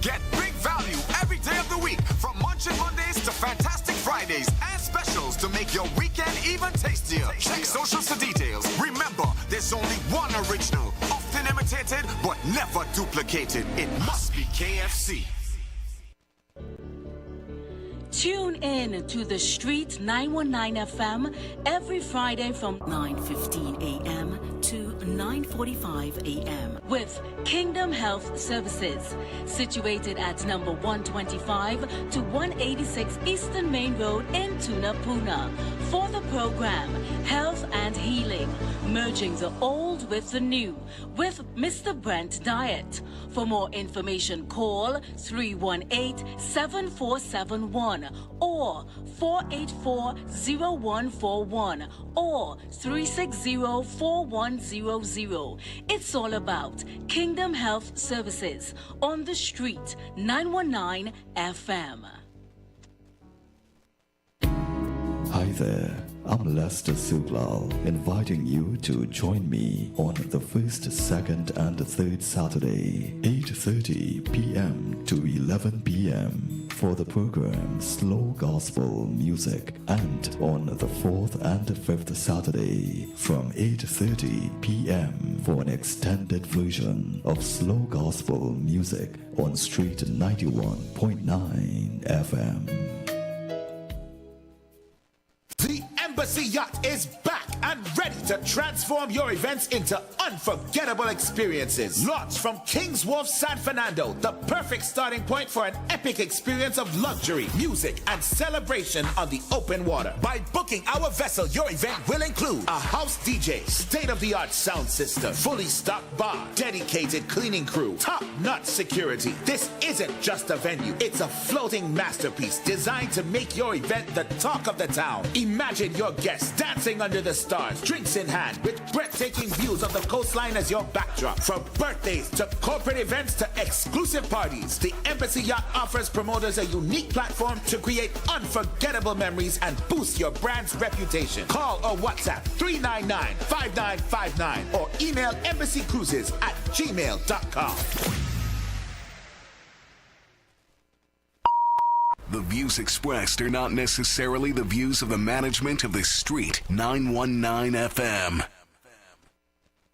Get big value every day of the week, from Munchin Mondays to Fantastic Fridays and specials to make your weekend even tastier. Check socials for details. Remember, there's only one original, often imitated but never duplicated. It must be KFC. Tune in to the Street 919 FM every Friday from 9:15 a.m. to 9:45 a.m. with Kingdom Health Services, situated at number 125 to 186 Eastern Main Road in Tunapuna. For the program, Health and Healing, merging the old with the new, with Mr. Brent Diet. For more information, call 318-7471 or 484-0141 or 360-4100. It's all about Kingdom Health Services on the Street 919 FM. Hi there, I'm Lester Suglal, inviting you to join me on the first, second, and third Saturday, 8:30 p.m. to 11 p.m. for the program Slow Gospel Music, and on the fourth and fifth Saturday from 8:30 p.m. for an extended version of Slow Gospel Music on Street 91.9 FM. The Embassy Yacht is back and ready to transform your events into unforgettable experiences. Launched from King's Wharf, San Fernando, the perfect starting point for an epic experience of luxury, music, and celebration on the open water. By booking our vessel, your event will include a house DJ, state-of-the-art sound system, fully stocked bar, dedicated cleaning crew, top-notch security. This isn't just a venue, it's a floating masterpiece designed to make your event the talk of the town. Imagine your guests dancing under the stars, drinks in hand, with breathtaking views of the coastline as your backdrop. From birthdays to corporate events to exclusive parties, the Embassy Yacht offers promoters a unique platform to create unforgettable memories and boost your brand's reputation. Call or WhatsApp 399-5959 or email embassycruises@gmail.com. The views expressed are not necessarily the views of the management of the Street 919 FM.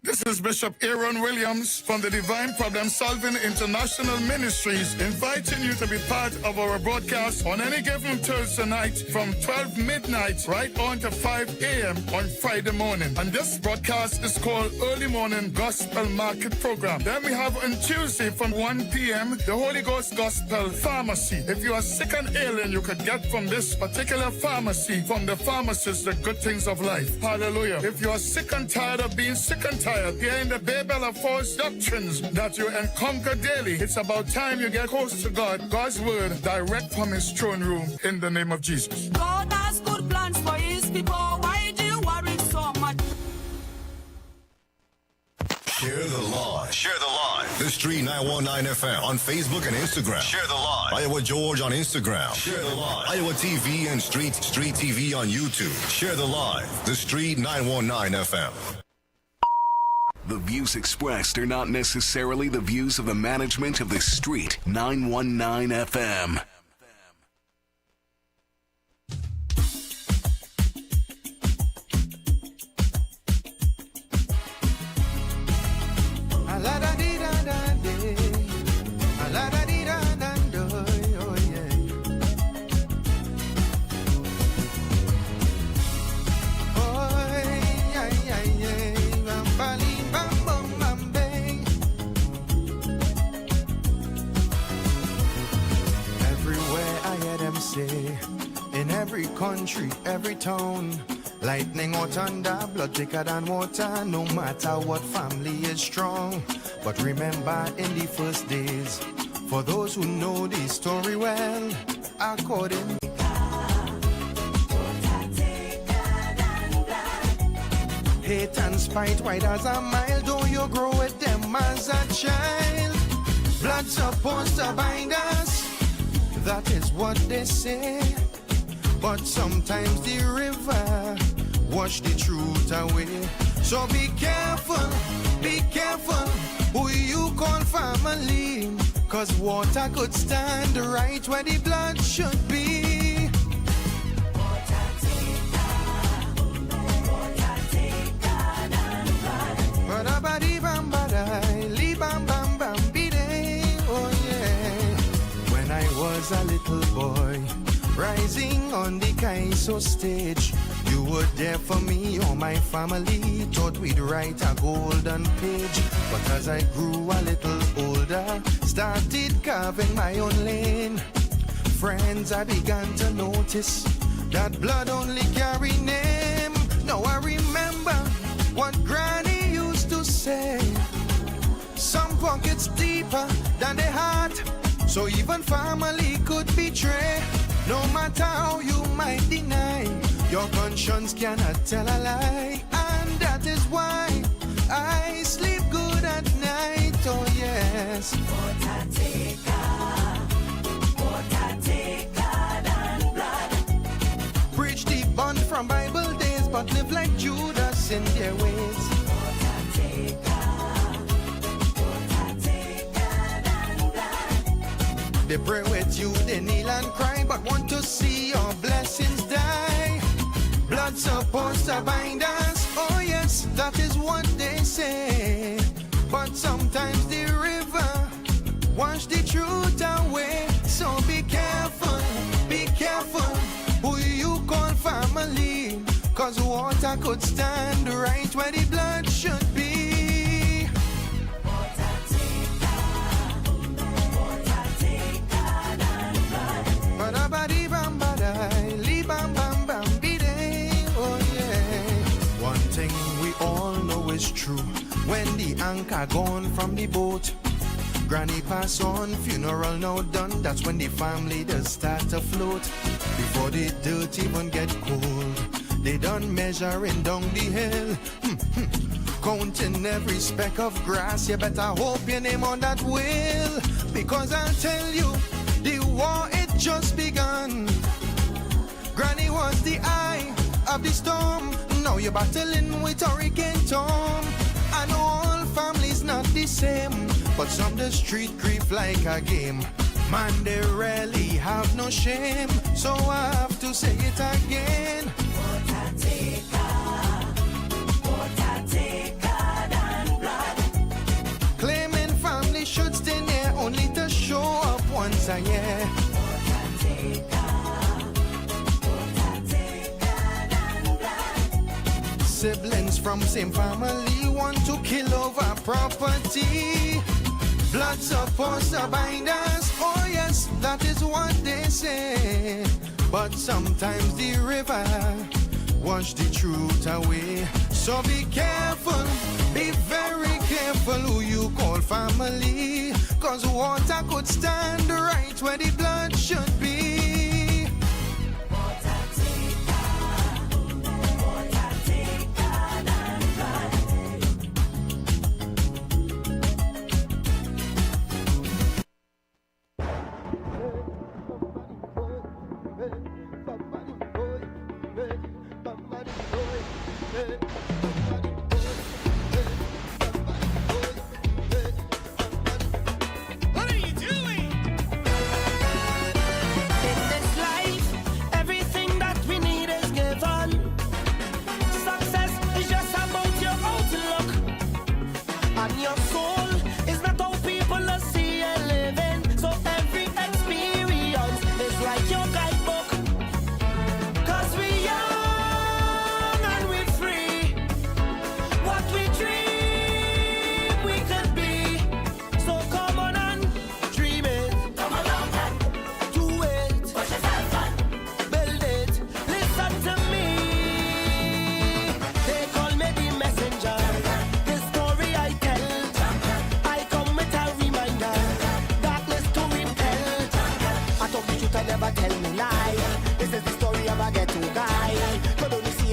This is Bishop Aaron Williams from the Divine Problem Solving International Ministries, inviting you to be part of our broadcast on any given Thursday night from 12 midnight right on to 5 a.m. on Friday morning. And this broadcast is called Early Morning Gospel Market Program. Then we have on Tuesday from 1 p.m. the Holy Ghost Gospel Pharmacy. If you are sick and ailing, you could get from this particular pharmacy, from the pharmacist, the good things of life. Hallelujah. If you are sick and tired of being sick and tired, hearing the babel of false doctrines that you encounter daily, it's about time you get close to God, God's word, direct from his throne room, in the name of Jesus. God has good plans for his people. Why do you worry so much? Share the live. Share the live. The Street 919 FM on Facebook and Instagram. Share the live. Iowa George on Instagram. Share the live. Iowa TV and Street TV on YouTube. Share the live. The Street 919 FM. The views expressed are not necessarily the views of the management of the Street 919 FM. say, in every country, every town, lightning or thunder, blood thicker than water, no matter what family is strong. But remember in the first days, for those who know the story well, according hate and spite white as a mile, though you grow with them as a child. Blood's supposed to bind us, that is what they say. But sometimes the river wash the truth away. So be careful who you call family, cause water could stand right where the blood should be. Oh yeah. When I was a little boy, rising on the Kaiso stage, you were there for me or my family. Thought we'd write a golden page, but as I grew a little older, started carving my own lane. Friends, I began to notice that blood only carry name. Now I remember what Granny used to say. Some pockets deeper than the heart, so even family could betray. No matter how you might deny, your conscience cannot tell a lie. And that is why I sleep good at night, oh yes. Preach the bond from Bible days, but live like Judas in their ways. They pray with you, they kneel and cry, but want to see your blessings die. Blood's supposed to bind us, oh yes, that is what they say. But sometimes the river wash the truth away. So be careful who you call family, cause water could stand right where the blood should be. One thing we all know is true, when the anchor gone from the boat, granny pass on, funeral now done, that's when the family does start to float. Before the dirt even get cold, they done measuring down the hill. Counting every speck of grass, you better hope your name on that will, because I'll tell you, the war it just begun. Granny was the eye of the storm, now you're battling with Hurricane Tom. I know all families not the same, but some the street grief like a game. Man, they rarely have no shame, so I have to say it again. Claiming family should stay near, only to show up once a year. Siblings from same family want to kill over property. Blood's supposed to bind us, oh yes, that is what they say. But sometimes the river wash the truth away. So be careful, be very careful who you call family, cause water could stand right where the blood should be. the truth and never tell me lie. This is the story of a ghetto guy. Could only see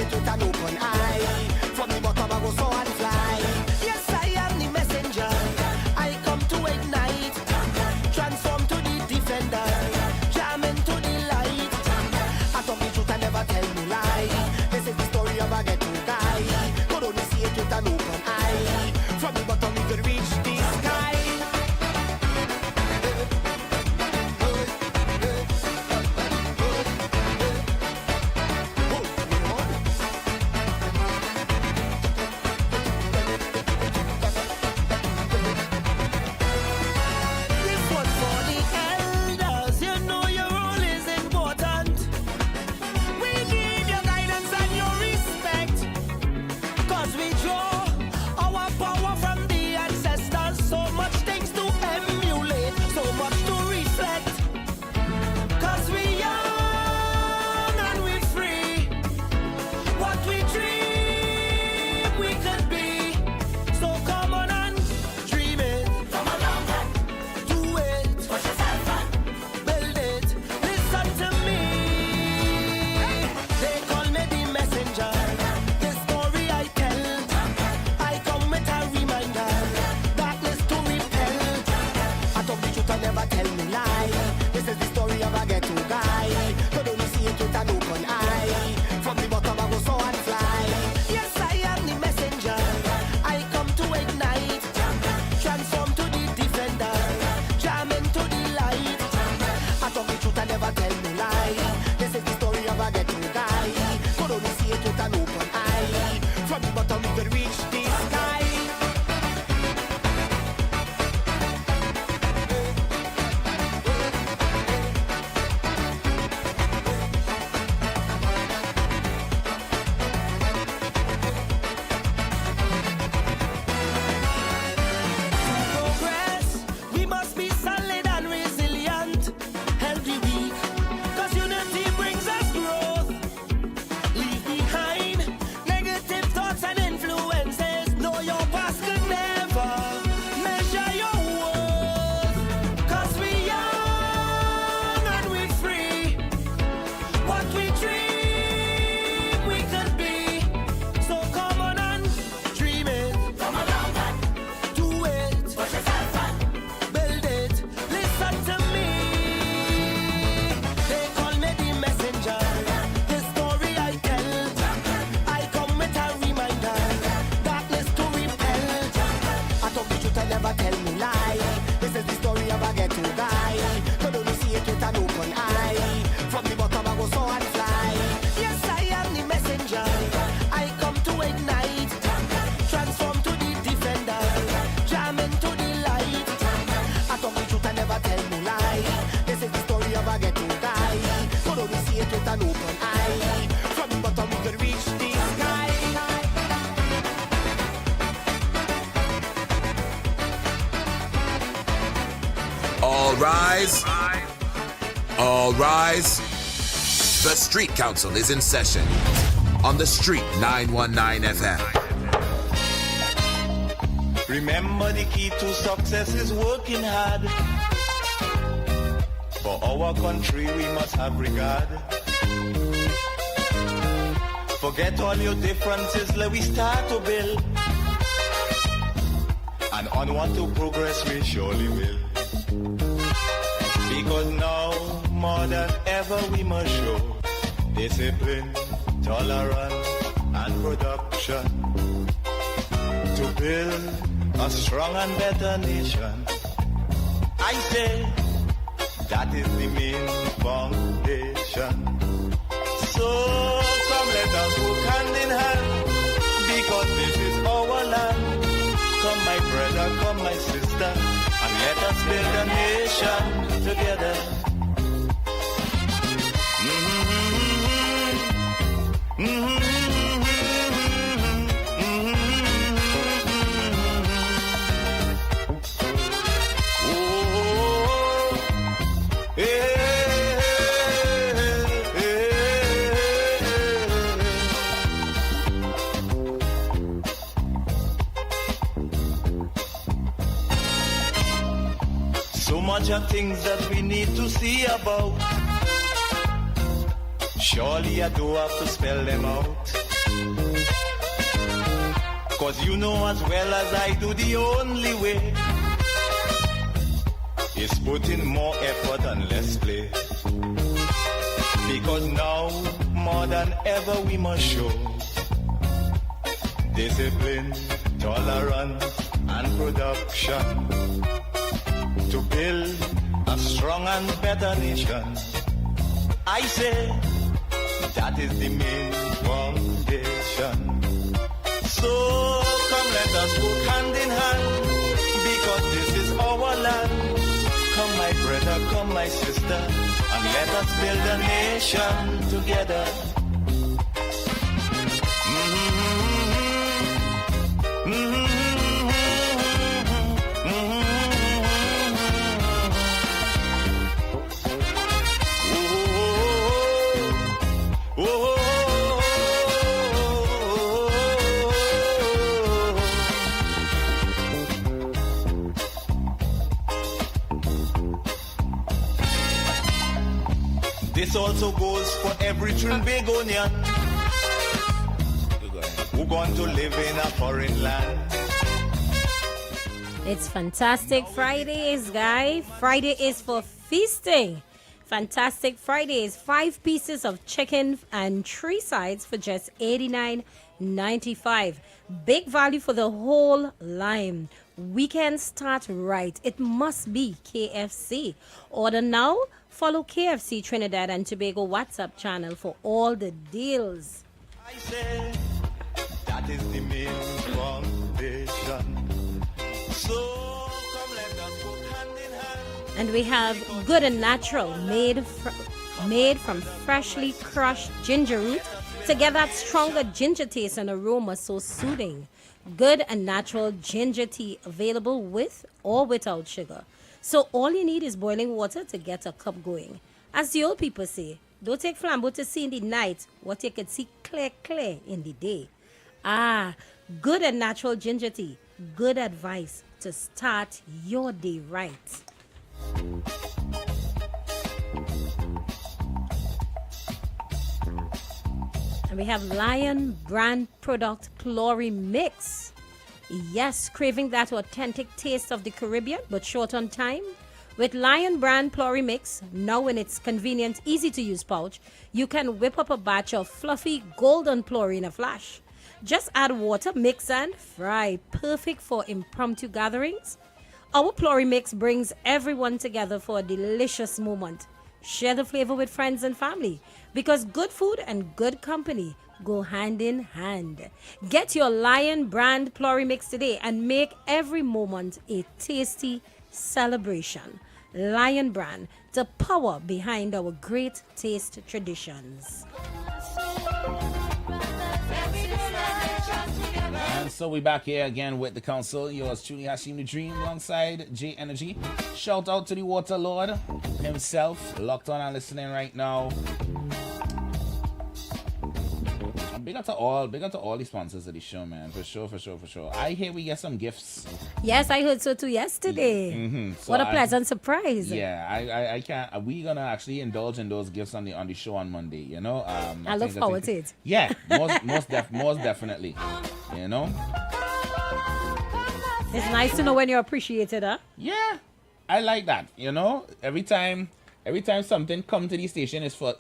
it with an open eye. From the bottom I go so and fly. Yes, I am the messenger. I come to ignite, transform to the defender, jam into the light. I talk the truth and never tell me lie. This is the story of a ghetto guy. Could only see it with an open eye. From the bottom we could reach the sky. All rise. All rise. The Street Council is in session on the Street 919 FM. Remember, the key to success is working hard. For our country we must have regard. Forget all your differences, let we start to build. And onward to progress we surely will. Because now more than ever we must show discipline, tolerance and production to build a strong and better nation. I say that is the main foundation. So come let us work hand in hand, because this is our land. Come my brother, come my sister, and let us build a nation together. are things that we need to see about. Surely I do have to spell them out. Cause you know as well as I do, the only way is put in more effort and less play. Because now, more than ever, we must show discipline, tolerance, and production to build a strong and better nation. I say that is the main foundation. So come let us work hand in hand, because this is our land. Come my brother, come my sister, and let us build a nation together. This also goes for every Trinbagonian who going to live in a foreign land. It's Fantastic Fridays, guys. Friday is for feasting. Fantastic Fridays. 5 pieces of chicken and 3 sides for just $89.95. Big value for the whole line. Weekend start right. It must be KFC. Order now. Follow KFC Trinidad and Tobago WhatsApp channel for all the deals. I say that is the main foundation. So come let us go hand in hand. And we have Good and Natural, made from freshly crushed ginger root to get that stronger ginger taste and aroma so soothing. Good and Natural ginger tea available with or without sugar. So all you need is boiling water to get a cup going. As the old people say, don't take flambeau to see in the night what you can see clear in the day. Good and Natural ginger tea. Good advice to start your day right. And we have Lion brand product Chlorine Mix. Yes, craving that authentic taste of the Caribbean, but short on time? With Lion brand Chlorine Mix, now in its convenient, easy-to-use pouch, you can whip up a batch of fluffy golden chlorine in a flash. Just add water, mix and fry. Perfect for impromptu gatherings. Our Chlorine Mix brings everyone together for a delicious moment. Share the flavor with friends and family, because good food and good company go hand in hand. Get your Lion brand Chlorine Mix today and make every moment a tasty celebration. Lion brand, the power behind our great taste traditions. And so we back here again with the council. Yours truly, Hashim the Dream, alongside J Energy. Shout out to the Water Lord himself, locked on and listening right now. Big up to all the sponsors of the show, man. For sure. I hear we get some gifts. Yes, I heard so too yesterday. Mm-hmm. So what a pleasant surprise. Yeah, I can't. We're gonna actually indulge in those gifts on the show on Monday. You know, I look forward to it. Yeah, most definitely. You know, it's nice to know when you're appreciated, huh? Yeah, I like that. You know, every time something come to the station, it's for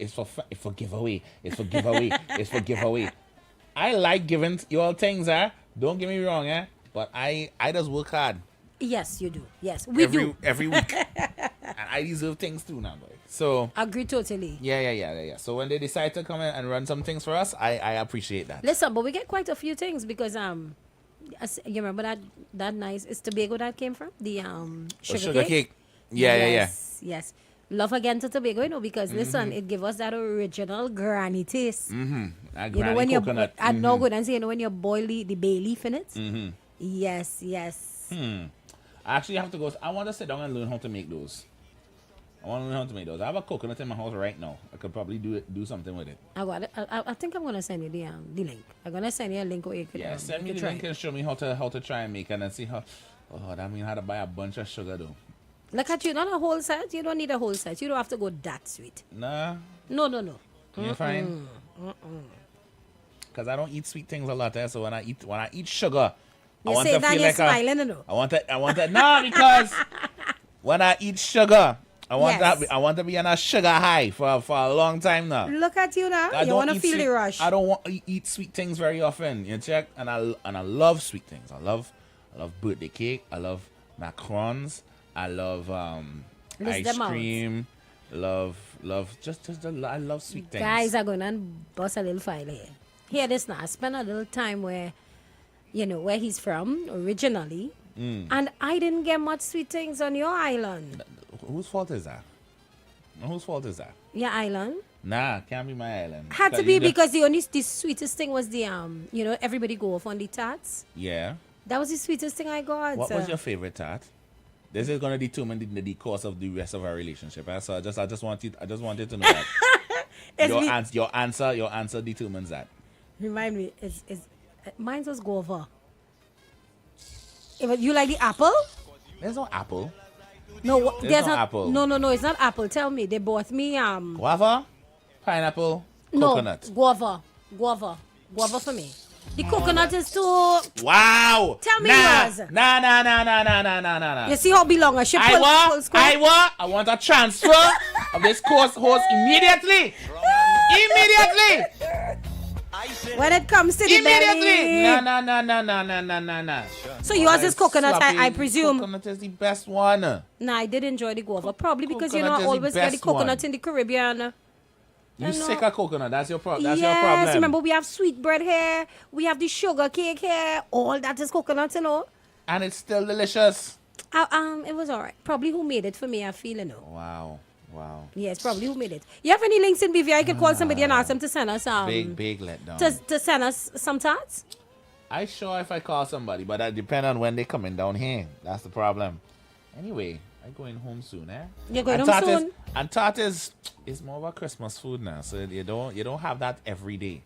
giveaway. It's for giveaway. I like giving you all things, Don't get me wrong, But I just work hard. Yes, you do. Yes, we do. Every week. And I deserve things too now, boy. So agree totally. Yeah. So when they decide to come in and run some things for us, I appreciate that. Listen, but we get quite a few things because you remember that nice it's Tobago that came from? The sugar cake? Yeah. Yes. Love again to Tobago, because listen, it give us that original granny taste. That you know when coconut. I know good and say, when you boil the bay leaf in it. Yes. I actually have to go. I want to sit down and learn how to make those. I have a coconut in my house right now. I could probably do something with it. I think I'm gonna send you the link. I'm gonna send you a link where you could. Send me the link and show me how to try and make it and see how. Oh, that means how to buy a bunch of sugar though. Look at you, not a whole set. You don't need a whole set. You don't have to go that sweet. Nah. No. You fine? Because I don't eat sweet things a lot, so when I eat sugar, You say that you're smiling, you know. I want that. No, because when I eat sugar, I want to be on a sugar high for a long time now. Look at you now. You want to feel the rush. I don't want to eat sweet things very often. You check, and I love sweet things. I love birthday cake. I love macarons. I love ice cream. I love sweet things. Guys are going to bust a little file here. Hear this now. I spent a little time where he's from originally, and I didn't get much sweet things on your island. Whose fault is that? Whose fault is that? Your island? Nah, can't be my island. Had to be because the sweetest thing was the everybody go off on the tarts. Yeah. That was the sweetest thing I got. What was your favorite tart? This is gonna determine the course of the rest of our relationship. So I just wanted to know that. your answer determines that. Remind me, mine was guava. You like the apple? There's no apple. No, there's no apple. No, it's not apple. Tell me, they bought me guava, pineapple, coconut. Guava for me. The coconut is too. Wow. Tell me yours. Nah. You see how belong I should pull square? I want a transfer of this course host immediately. When it comes to the belly. Nah. So yours is coconut, I presume. Coconut is the best one. Nah, I did enjoy the guava. Probably because I Coconut is always the get the best coconut one. in the Caribbean. You sick of coconut? That's your problem. Yes, remember we have sweet bread here. We have the sugar cake here. All that is coconut, And it's still delicious. It was alright. Probably who made it for me, I feel, Wow. Yes, probably who made it. You have any links in BVI? I could call somebody and ask them to send us big letdown. To send us some tarts. I sure if I call somebody, but that depends on when they coming down here. That's the problem. Anyway, I'm going home soon, eh? You're going home soon? And tart is more of a Christmas food now, so you don't have that every day.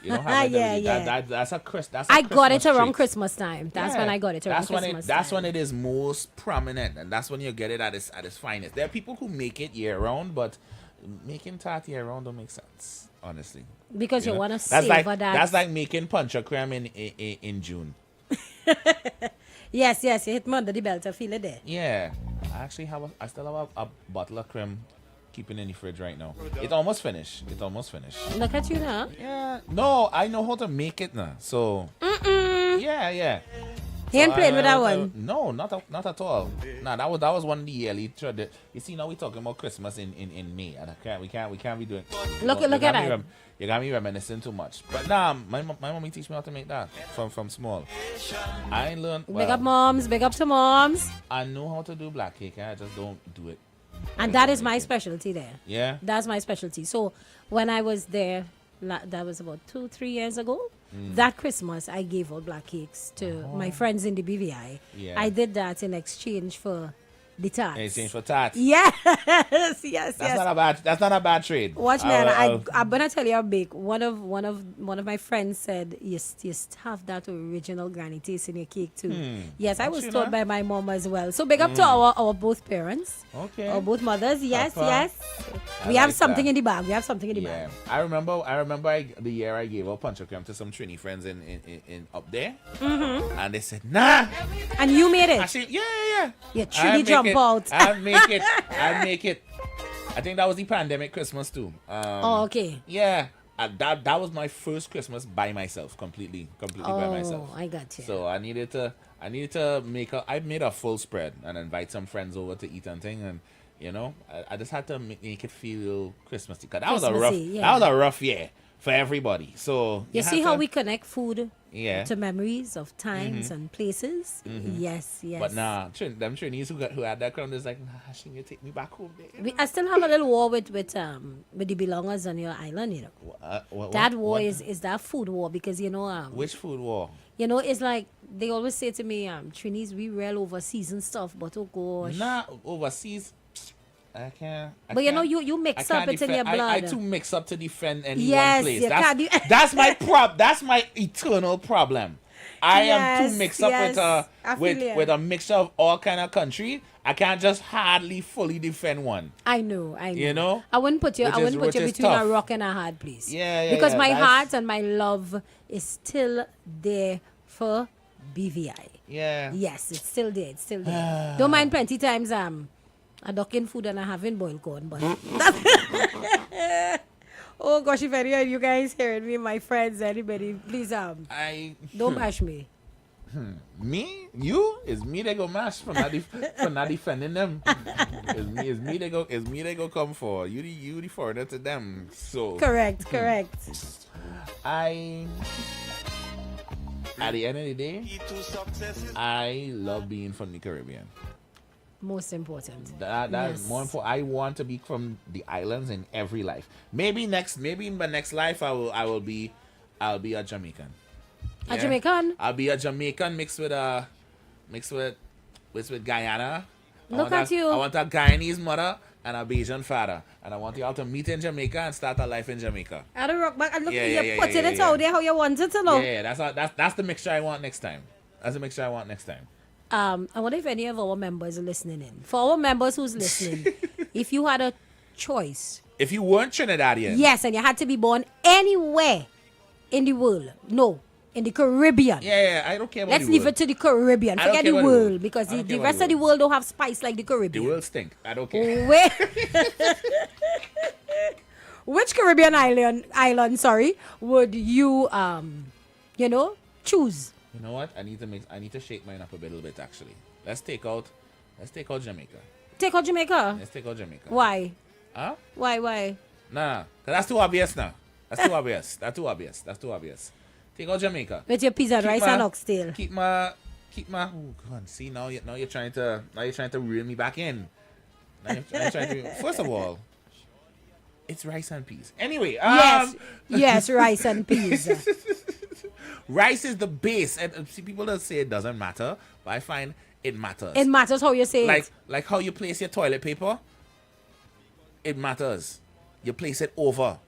You don't have that every day. That's a Christmas I got it around treat. Christmas time. That's when I got it around Christmas time. That's when it is most prominent, and that's when you get it at its finest. There are people who make it year round, but making tart year round don't make sense, honestly. Because you want to savor that. That's like making punch or creme in June. Yes, you hit me under the belt. I feel it there. Yeah, I still have a bottle of creme keeping in the fridge right now. It's almost finished. Look at you now. Yeah. No, I know how to make it now. So. Yeah. He ain't playing with that one. No, not at all. Nah, that was one of the yearly. You see, now we're talking about Christmas in May, and we can't be doing. Look at that. You got me reminiscing too much. But nah, my mommy teach me how to make that from small. I learned. Well, big up to moms. I know how to do black cake. I just don't do it. And that is my specialty there. Yeah. That's my specialty. So when I was there, that was about 2-3 years ago. That Christmas, I gave out black cakes to my friends in the BVI. Yeah. I did that in exchange for the tarts. In exchange for tarts. Yes. That's not a bad trade. Watch, man. I'm gonna tell you how big. One of my friends said, you have that original granny taste in your cake too. Yes, I was told by my mom as well. So big up to our both parents. Okay. Our both mothers. Yes. We like have something that. in the bag. I remember the year I gave out punch creme to some Trini friends in up there, and they said nah. And you made it. I said yeah. You truly jump out. I'll make it. I think that was the pandemic Christmas too. Okay. Yeah. That was my first Christmas by myself, completely by myself. I got you. So I needed to I made a full spread and invite some friends over to eat and thing, and I just had to make it feel Christmassy. Cause that was a rough year for everybody. So you see how we connect food Yeah. to memories of times and places. Yes, yes. But nah, them trainees who had that crown is like, nah, she can take me back home there. I still have a little war with the belongers on your island, you know. That war is that food war because, you know... Which food war? You know, it's like, they always say to me, trainees, we real overseas and stuff, but oh gosh. Nah, overseas... I can't. But you know, you mix up it's in your blood. I too mix up to defend any yes, one place. That's my eternal problem. I am too mixed up with affiliate. a mixture of all kind of country. I can't just hardly fully defend one. I know. You know? I wouldn't put you Which is between tough. a rock and a hard place. Yeah, Because my that's- heart and my love is still there for BVI. Yeah. Yes, it's still there. It's still there. Don't mind plenty times I ducking food and I having boiled corn, but oh gosh, if any of you guys hearing me, my friends, anybody, please don't bash me. Me? You? It's me they go mash for not defending them. It's me they go come for. You the foreigner to them. So Correct. At the end of the day, I love being from the Caribbean. Most important. That's Yes. more important. I want to be from the islands in every life. Maybe in my next life I'll be a Jamaican. A Jamaican? I'll be a Jamaican mixed with Guyana. Look at you. I want a Guyanese mother and a Bajan father. And I want you all to meet in Jamaica and start a life in Jamaica. I don't rock back and look, Yeah, you're yeah, putting yeah, it yeah. out there how you want it to look. Yeah, that's the mixture I want next time. That's the mixture I want next time. I wonder if any of our members are listening in. For our members who's listening, if you had a choice, If you weren't Trinidadian, yes, and you had to be born anywhere in the world, no, in the Caribbean. Yeah, I don't care about Let's the leave world. it to the Caribbean. I don't Forget care the about the world, world. because I don't the care about rest the of the world don't have spice like the The Caribbean. world stink. I don't care. Where- Which Caribbean island, would you choose? You know what? I need to shake mine up a little bit actually. Let's take out Jamaica. Take out Jamaica. Let's take out Jamaica. Why? Huh? Why? Nah, 'cause that's too obvious now. That's too obvious. That's too obvious. Take out Jamaica. With your pizza, Keep rice, my- and oxtail. Keep my. Oh God! See now you're trying to reel me back in. Now you're trying to. First of all, it's rice and peas. Anyway. Yes, rice and peas. Rice is the base, and see, people that say it doesn't matter, but I find it matters. It matters how you say it. Like how you place your toilet paper. It matters. You place it over.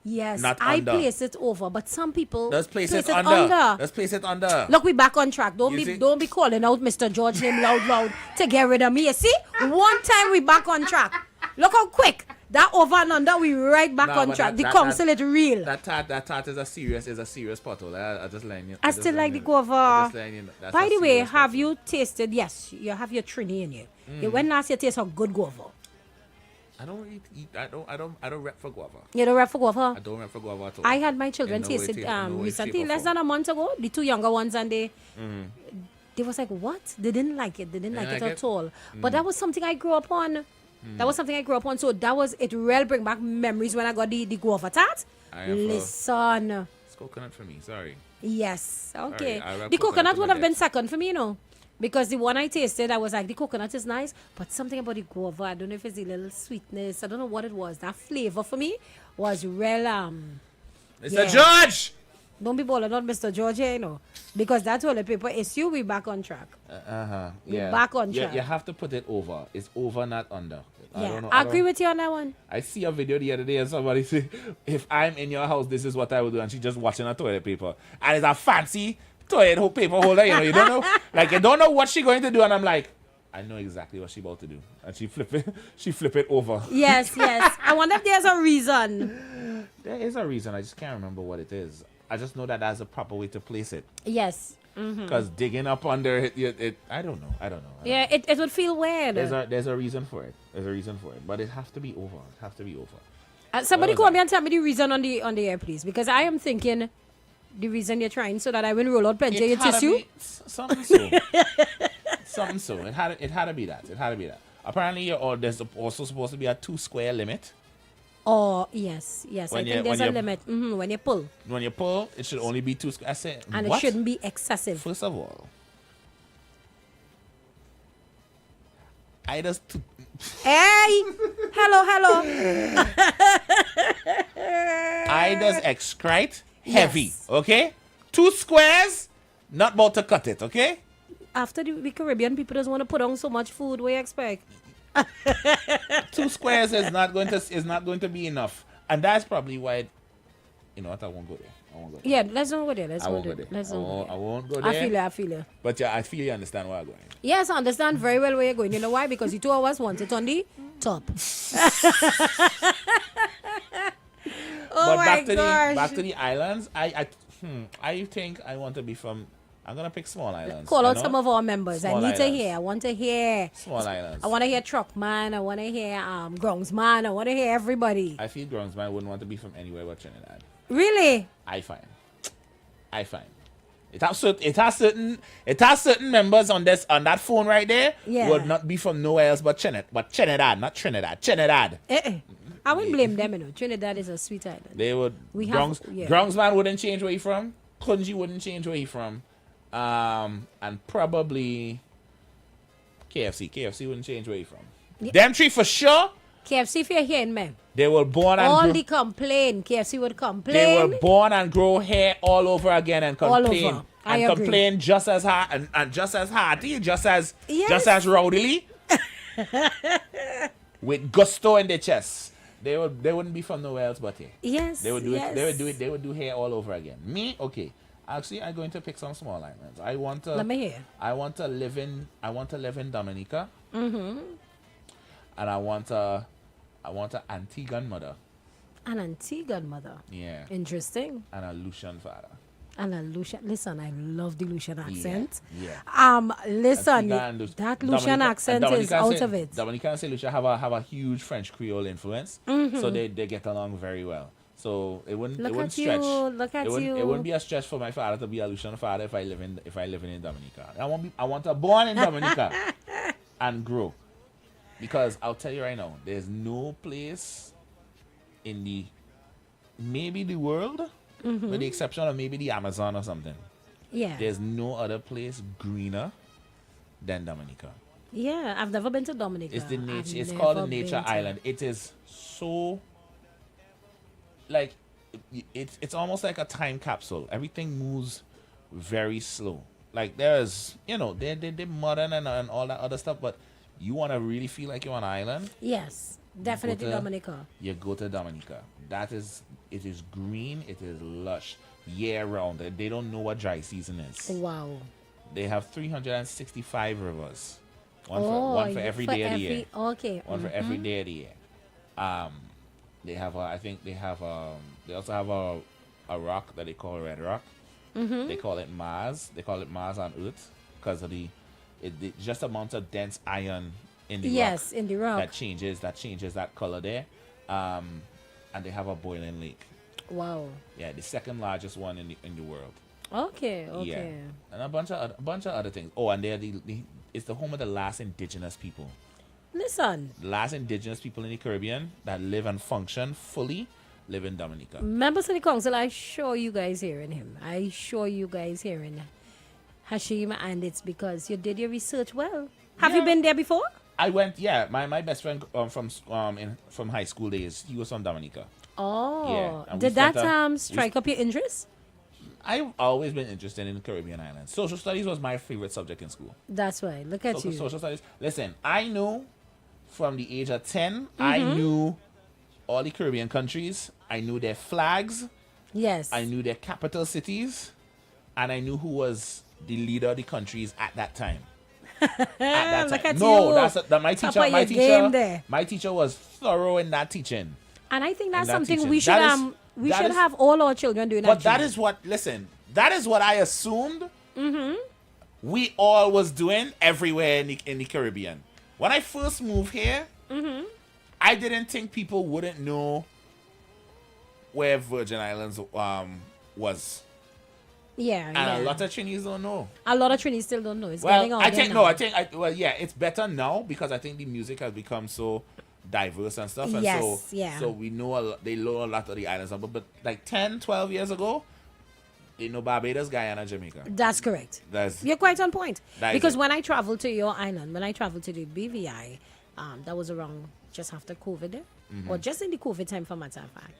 Yes, Not I under. place it over, but some people Let's place it under. Let's place it under. Look, we back on track. You see? Don't be calling out Mr. George name loud to get rid of me. You see, one time we back on track. Look how quick that over and under we right back Nah, on but track. that- The council is real. That tart is a serious bottle. I just letting you. I still like the I guava. just letting you know. That's By a the way, serious have you tasted? Yes, you have your Trini in you. You went last year taste a good guava. I don't really eat. I don't rep for guava. You don't rep for guava? I don't rep for guava at all. I had my children In no way, taste it in no way, recently, shape, or less form. than a month ago. The two younger ones, and they Mhm. was like, what? They didn't like it. They didn't like it like at it? all. But that was something I grew up on. That was something I grew up on. So that was, it really bring back memories when I got the guava tart. I have, Listen. It's coconut for me. Sorry. Yes. Okay. I wrap The coconut coconut in would my have been dish. second for me, you know. Because the one I tasted, I was like, the coconut is nice, but something about the guava, I don't know if it's the little sweetness, I don't know what it was. That flavor for me was real, Mr. George! Don't be balling on Mr. George here, you know. Because that toilet paper issue, we back on track. Yeah. back on Yeah, track. you have to put it over. It's over, not under. I Yeah, don't know. I agree with you on that one. I see a video the other day and somebody say, if I'm in your house, this is what I would do. And she's just watching a toilet paper. And it's a fancy toilet paper holder, you know. You don't know. Like, you don't know what she's going to do. And I'm like, I know exactly what she's about to do. And she flip it over. Yes. I wonder if there's a reason. There is a reason. I just can't remember what it is. I just know that that's a proper way to place it. Yes. Mhm. Because digging up under it, I don't know. Yeah, it would feel weird. There's a reason for it. But it has to be over. Somebody What was call me and tell me the reason on the air, please. Because I am thinking the reason you're trying so that I will roll out plenty of your had to tissue. be something so. Something so. It had to be that. Apparently, there's also supposed to be a 2 square limit. Oh, yes. I When think you- there's when a you- limit. When you pull. When you pull, it should only be 2 square. I said, And what? it shouldn't be excessive. First of all, I just Hey! Hello. I does excrete heavy, okay? 2 squares, not about to cut it, okay? After the Caribbean, people just want to put on so much food. What do you expect? 2 squares is not going to be enough, and that's probably why You know what? I won't go there. Yeah, let's not go there. Let's I go won't go there. there. Let's not go there. I won't go there. I feel you. But yeah, I feel you understand where I'm going. Yes, I understand very well where you're going. You know why? Because you two of us want it on the top. Oh but my gosh. back to the islands. I think I want to be from. I'm gonna pick small islands. Call out some of our members. Small I need to islands. hear. I want to hear. Small islands. I want to hear Truckman. I want to hear Groundsman. I want to hear everybody. I feel Groundsman wouldn't want to be from anywhere but Trinidad. Really? I find. It has certain members on that phone right there would not be from nowhere else but Trinidad, not Trinidad. Trinidad. I wouldn't blame them, you know. Trinidad is a sweet island. They would. Groundsman wouldn't change where he from. Kunji wouldn't change where he from. And probably KFC. KFC wouldn't change where he from. Yeah. Them three for sure. KFC, if you're hearing me. They were born and all the complain. KFC would complain. They were born and grow hair all over again and complain. All over. I agree. Complain just as hard and just as hearty, just as rowdily. With gusto in their chest. They wouldn't be from nowhere else but here. Yes. They would do it. They would do hair all over again. Me, okay. Actually, I'm going to pick some small islands. I want to. Let me hear. I want to live in Dominica. Mm-hmm. And I want a Antiguan mother. An Antiguan mother. Yeah. Interesting. And a Lucian father. And a Lucian. Listen, I love the Lucian accent. Yeah. Listen, that Lucian accent is out of it. Dominica and St. Lucia have a huge French Creole influence, so they get along very well. So it wouldn't stretch. It wouldn't be a stretch for my father to be a Lucian father if I live in Dominica. I want to born in Dominica and grow. Because I'll tell you right now, there's no place in maybe the world, with the exception of maybe the Amazon or something. Yeah. There's no other place greener than Dominica. Yeah, I've never been to Dominica. It's the nature. It's called a nature island. It is so like it's almost like a time capsule. Everything moves very slow. Like there's they're modern and all that other stuff, but you want to really feel like you're on an island? Yes, definitely Dominica. You go to Dominica. It is green. It is lush year round. They don't know what dry season is. Wow. They have 365 rivers. One for every day of the year. Okay. One for every day of the year. They have they also have a rock that they call Red Rock. Mm-hmm. They call it Mars. They call it Mars on Earth because of the just amount of dense iron in the rock. Yes, in the rock. That changes that color there. And they have a boiling lake. Wow. Yeah, the second largest one in the world. Okay. Yeah. And a bunch of other things. Oh, and they're it's the home of the last indigenous people. Listen. The last indigenous people in the Caribbean that live and function fully live in Dominica. Members of the council, I show you guys hearing him. I show you guys hearing Hashim, and it's because you did your research well. Have you been there before? I went, yeah. My best friend from high school days, he was from Dominica. Oh. Yeah. Did that strike up your interest? I've always been interested in the Caribbean islands. Social studies was my favorite subject in school. That's right. Look at you. Social studies. Listen, I knew from the age of 10, I knew all the Caribbean countries. I knew their flags. Yes. I knew their capital cities. And I knew who was the leader of the countries at that time. Look at you. My teacher was thorough in that teaching. And I think that's something we should have all our children doing. But that is what I assumed we all was doing everywhere in the Caribbean. When I first moved here, I didn't think people wouldn't know where Virgin Islands was. Yeah, and a lot of Trinis don't know. A lot of Trinis still don't know. It's getting on. It's better now because I think the music has become so diverse and stuff. And so we know they know a lot of the islands. But like 10, 12 years ago, they know Barbados, Guyana, Jamaica. That's correct. You're quite on point. Because when I traveled to your island, when I traveled to the BVI, that was around just after COVID there. Or just in the COVID time, for matter of fact.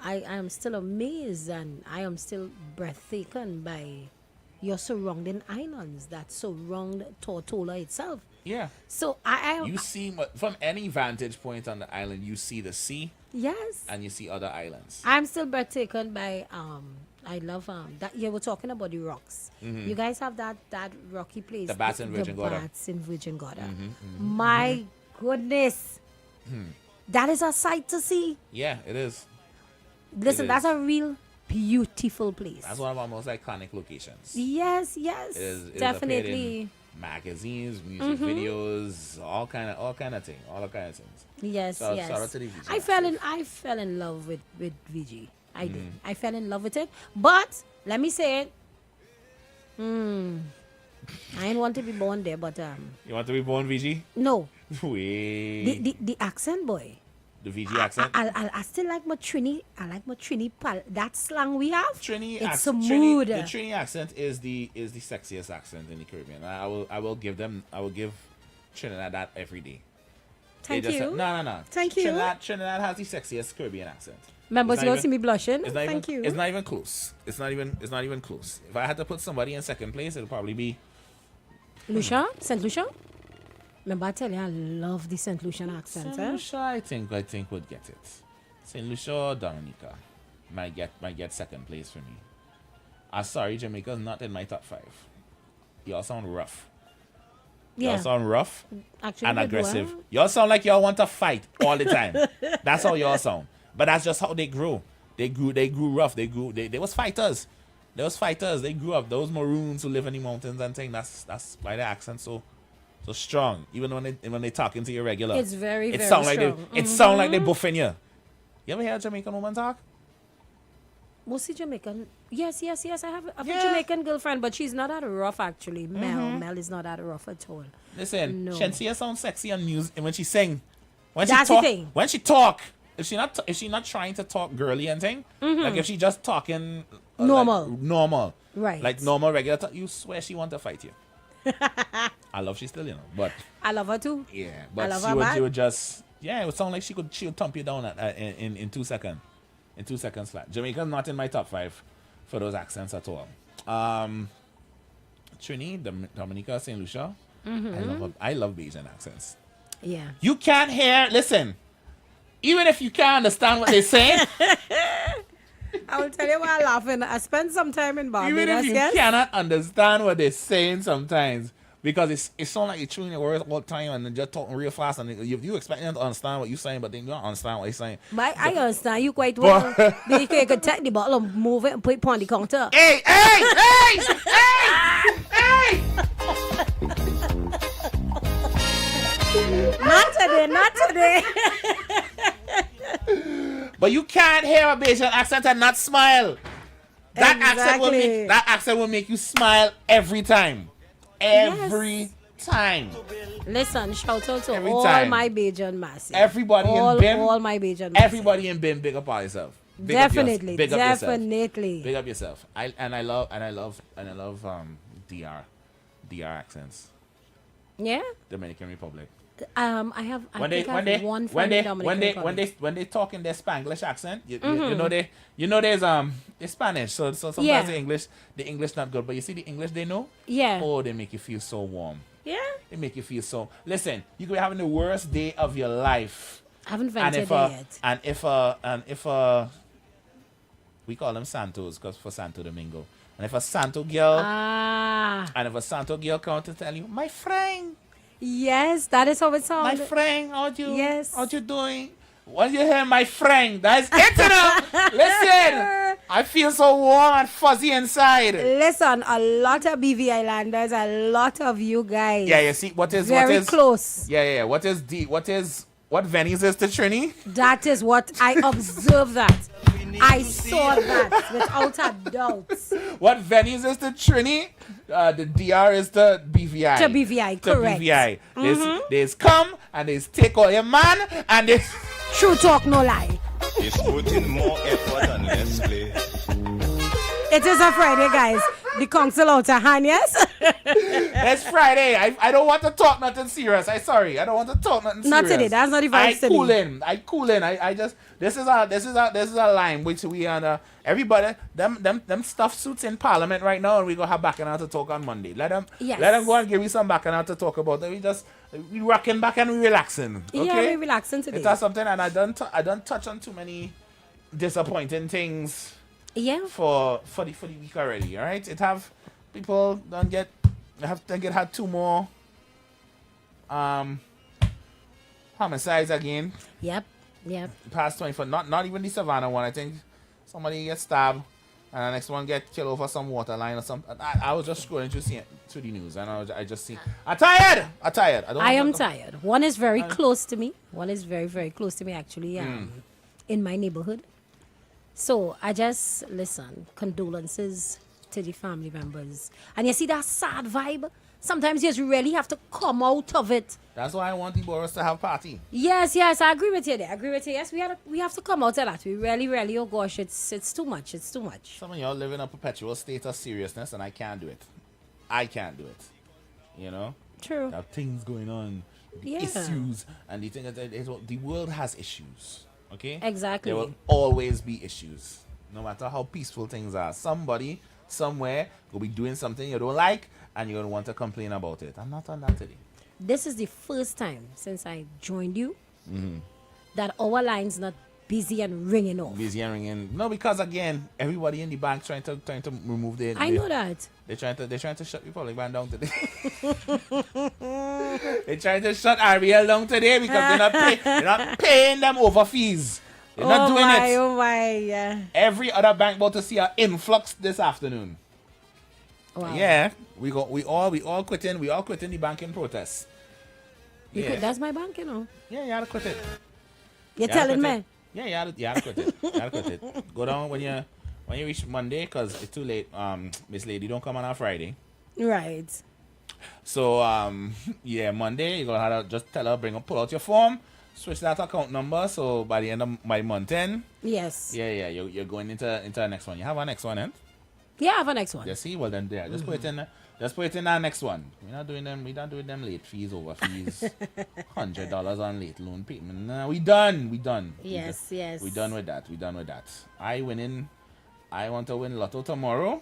I am still amazed and I am still breathtaken by your surrounding islands that surround Tortola itself. Yeah. So I You see, from any vantage point on the island, you see the sea. Yes. And you see other islands. I'm still breathtaken by I love that you were talking about the rocks. Mhm. You guys have that rocky place. The Bats in Virgin Gorda. Bats in Virgin Gorda. Mhm. My goodness. That is a sight to see. Yeah, it is. Listen, It that's is. a real beautiful place. That's one of our most iconic locations. Yes, It is appeared definitely. in magazines, music Mhm. videos, all kind of things. Yes, So, yes. shout out to the VG. I fell in love with VG. I did. Mhm. I fell in love with it. But let me say it. I didn't want to be born there, but You want to be born VG? no. Wait. The accent, boy. The VG accent? I still like my Trini. I like my Trini that slang we have. Trini it's accent. smooth. The Trini accent is the sexiest accent in the Caribbean. I will give Trinidad that every day. Thank They just you. No. Thank you. Trinidad has the sexiest Caribbean accent. Remember, It's you not don't see even- me blushing. It's not Thank even, you. It's not even close. It's not even close. If I had to put somebody in second place, it'll probably be Lucia? St. Lucia? Remember, I tell you, I love the St. Lucian accent. St. Lucia. I think would get it. St. Lucia or Dominica might get second place for me. I'm sorry, Jamaica's not in my top 5. Y'all sound rough. Yeah. Y'all sound rough Actually, and they do, aggressive. huh? Y'all sound like y'all want to fight all the time. That's how y'all sound. But that's just how they grew. They grew rough. They was fighters. They was fighters. They grew up. Those Maroons who live in the mountains and things. That's why the accent so strong. Even when they talking to you regular. It's very, it very sound like strong. It sound like they Mhm. buffing you. You ever hear a Jamaican woman talk? Mostly Jamaican. Yes. I have a Yeah. Jamaican girlfriend, but she's not that rough, actually. Mel. Mhm. Mel is not that rough at all. Listen, No. Shensia sounds sexy on music, and when she sing, when That's she the talk, thing. when she talk, if she not trying to talk girly and thing, Mhm. like if she just talking Normal. like, normal, Right. like normal regular talk, you swear she want to fight you. I love she still, but I love her too. yeah, I but love she her would, back. she would just it would sound like she would thump you down in 2 seconds, in 2 seconds flat. Jamaica's not in my top 5 for those accents at all. Trini, Dominica, St. Lucia. Mhm. I love Bajan accents. Yeah. You can't hear. Listen, even if you can't understand what they're saying, I will tell you why I'm laughing. I spent some time in Barbados. even if you yes? cannot understand what they're saying sometimes, because it sounds like you're chewing your words all the time and then just talking real fast, and you expect them to understand what you're saying, but they don't understand what you're saying. But I understand you quite well. Because you could take the bottle and move it and put it on the counter. Hey! Not today. But you can't hear a Bajan accent and not smile. That Exactly. accent will make you smile every time. Every time. Listen, shout out to Every all time. my Bajan masses. Everybody in BIM. All my Bajan masses. Everybody in BIM, big up on yourself. Big up Definitely, big up yourself. definitely. Big up yourself. I love DR accents. Yeah. Dominican Republic. I have one friend in Dominican Republic. When they talk in their Spanglish accent, you Mhm. know there's it's Spanish, so sometimes Yeah. the English not good, but you see the English they know, Yeah. oh, they make you feel so warm. Yeah. They make you feel so. Listen, you could be having the worst day of your life. I haven't And ventured if there yet. if we call them Santos because for Santo Domingo, and if a Santo girl and if a Santo girl come to tell you, my friend. Yes, that is how it sounds. My friend, how you? Yes. How you doing? When you hear my friend, that's it enough. Listen, I feel so warm and fuzzy inside. Listen, a lot of BV Islanders, a lot of you guys. Yeah, you see what is very close. Yeah. What Venice is to Trini? That is what I observed that. I saw that without a doubt. What Venice is to Trini, the DR is to BVI. To BVI, To correct. BVI. Mhm. There's come and there's take all your man and there's True talk, no lie. It's putting more effort and less play. It is a Friday, guys. The council out of hand, yes? It's Friday. I don't want to talk nothing serious. I don't want to talk nothing serious. Not today. That's not the vibes today. I cool in. I just this is a line which we and everybody them stuff suits in Parliament right now, and we gonna have back and out to talk on Monday. Let them Yes. go and give me some back and out to talk about it. we rocking back and we relaxing. Okay? Yeah, we relaxing today. It has something, and I don't touch on too many disappointing things. Yeah. For the week already. All right. It have people had 2 more homicides again. Yep. Past 24. Not even the Savannah one. I think somebody gets stabbed and the next one get killed over some water line or something. I was just scrolling through the news and I just see. I'm tired. I am tired. One is very close to me. One is very, very close to me actually. In my neighborhood. So I just listen. Condolences to the family members. And you see that sad vibe? Sometimes you just really have to come out of it. That's why I want the Boris to have party. Yes, I agree with you there. Yes, we have to come out of that. We really, oh gosh, it's too much. It's too much. Some of y'all live in a perpetual state of seriousness, and I can't do it. I can't do it. You know? True. There are things going on, issues, and the thing is that the world has issues. Okay? Exactly. There will always be issues, no matter how peaceful things are. Somebody, somewhere, will be doing something you don't like, and you're going to want to complain about it. I'm not on that today. This is the first time since I joined you that our line's not busy and ringing off. No, because again, everybody in the bank trying to remove their. I know that. They're trying to shut the public bank down today. They're trying to shut Ariel down today because they're not paying them over fees. They're not doing it. Oh my, yeah. Every other bank about to see an influx this afternoon. Wow. Yeah, we all quitting the banking protest. That's my bank, you know. Yeah, you gotta quit it. You're telling me? Yeah, you gotta quit it. You gotta quit it. Go down when you reach Monday, because it's too late. Miss Lady don't come on Friday. Right. So yeah, Monday you're gonna have to just tell her pull out your form, switch that account number. So by the end of my month end. Yes. Yeah, you're going into the next one. You have a next one, eh? Yeah, I have a next one. You see, well then there. Just put it in. Just put it in that next one. We're not doing them late fees, over fees, $100 on late loan payment. Nah, we done. Yes. We done with that. I want to win Lotto tomorrow.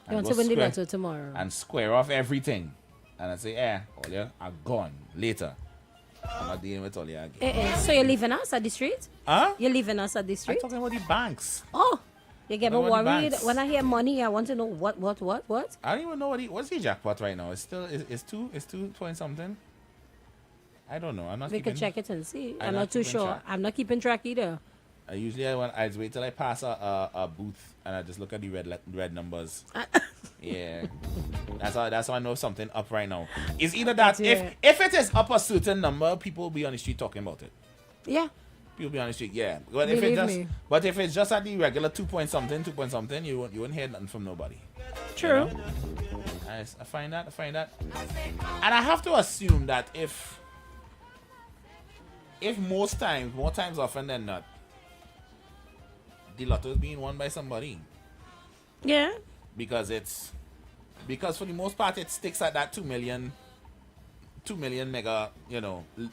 You want to win the Lotto tomorrow and square off everything. And I say, all you are gone later. I'm not dealing with all you again. So you're leaving us at the street? Huh? You're leaving us at the street? I'm talking about the banks. Oh. You get me worried when I hear money. I want to know what. I don't even know what's the jackpot right now. It's still it's 2 point something. I don't know. I'm not. We can check it and see. I'm not too sure. Track. I'm not keeping track either. I wait till I pass a booth and I just look at the red numbers. Yeah, that's how I know something up right now. It's either that if it is up a certain number, people will be on the street talking about it. Yeah. People be on the street, yeah. But if it's just at the regular 2 point something, you won't hear nothing from nobody. True. You know? I find that. And I have to assume that if more times often than not, the lotto is being won by somebody. Yeah. Because for the most part it sticks at that 2 million mega,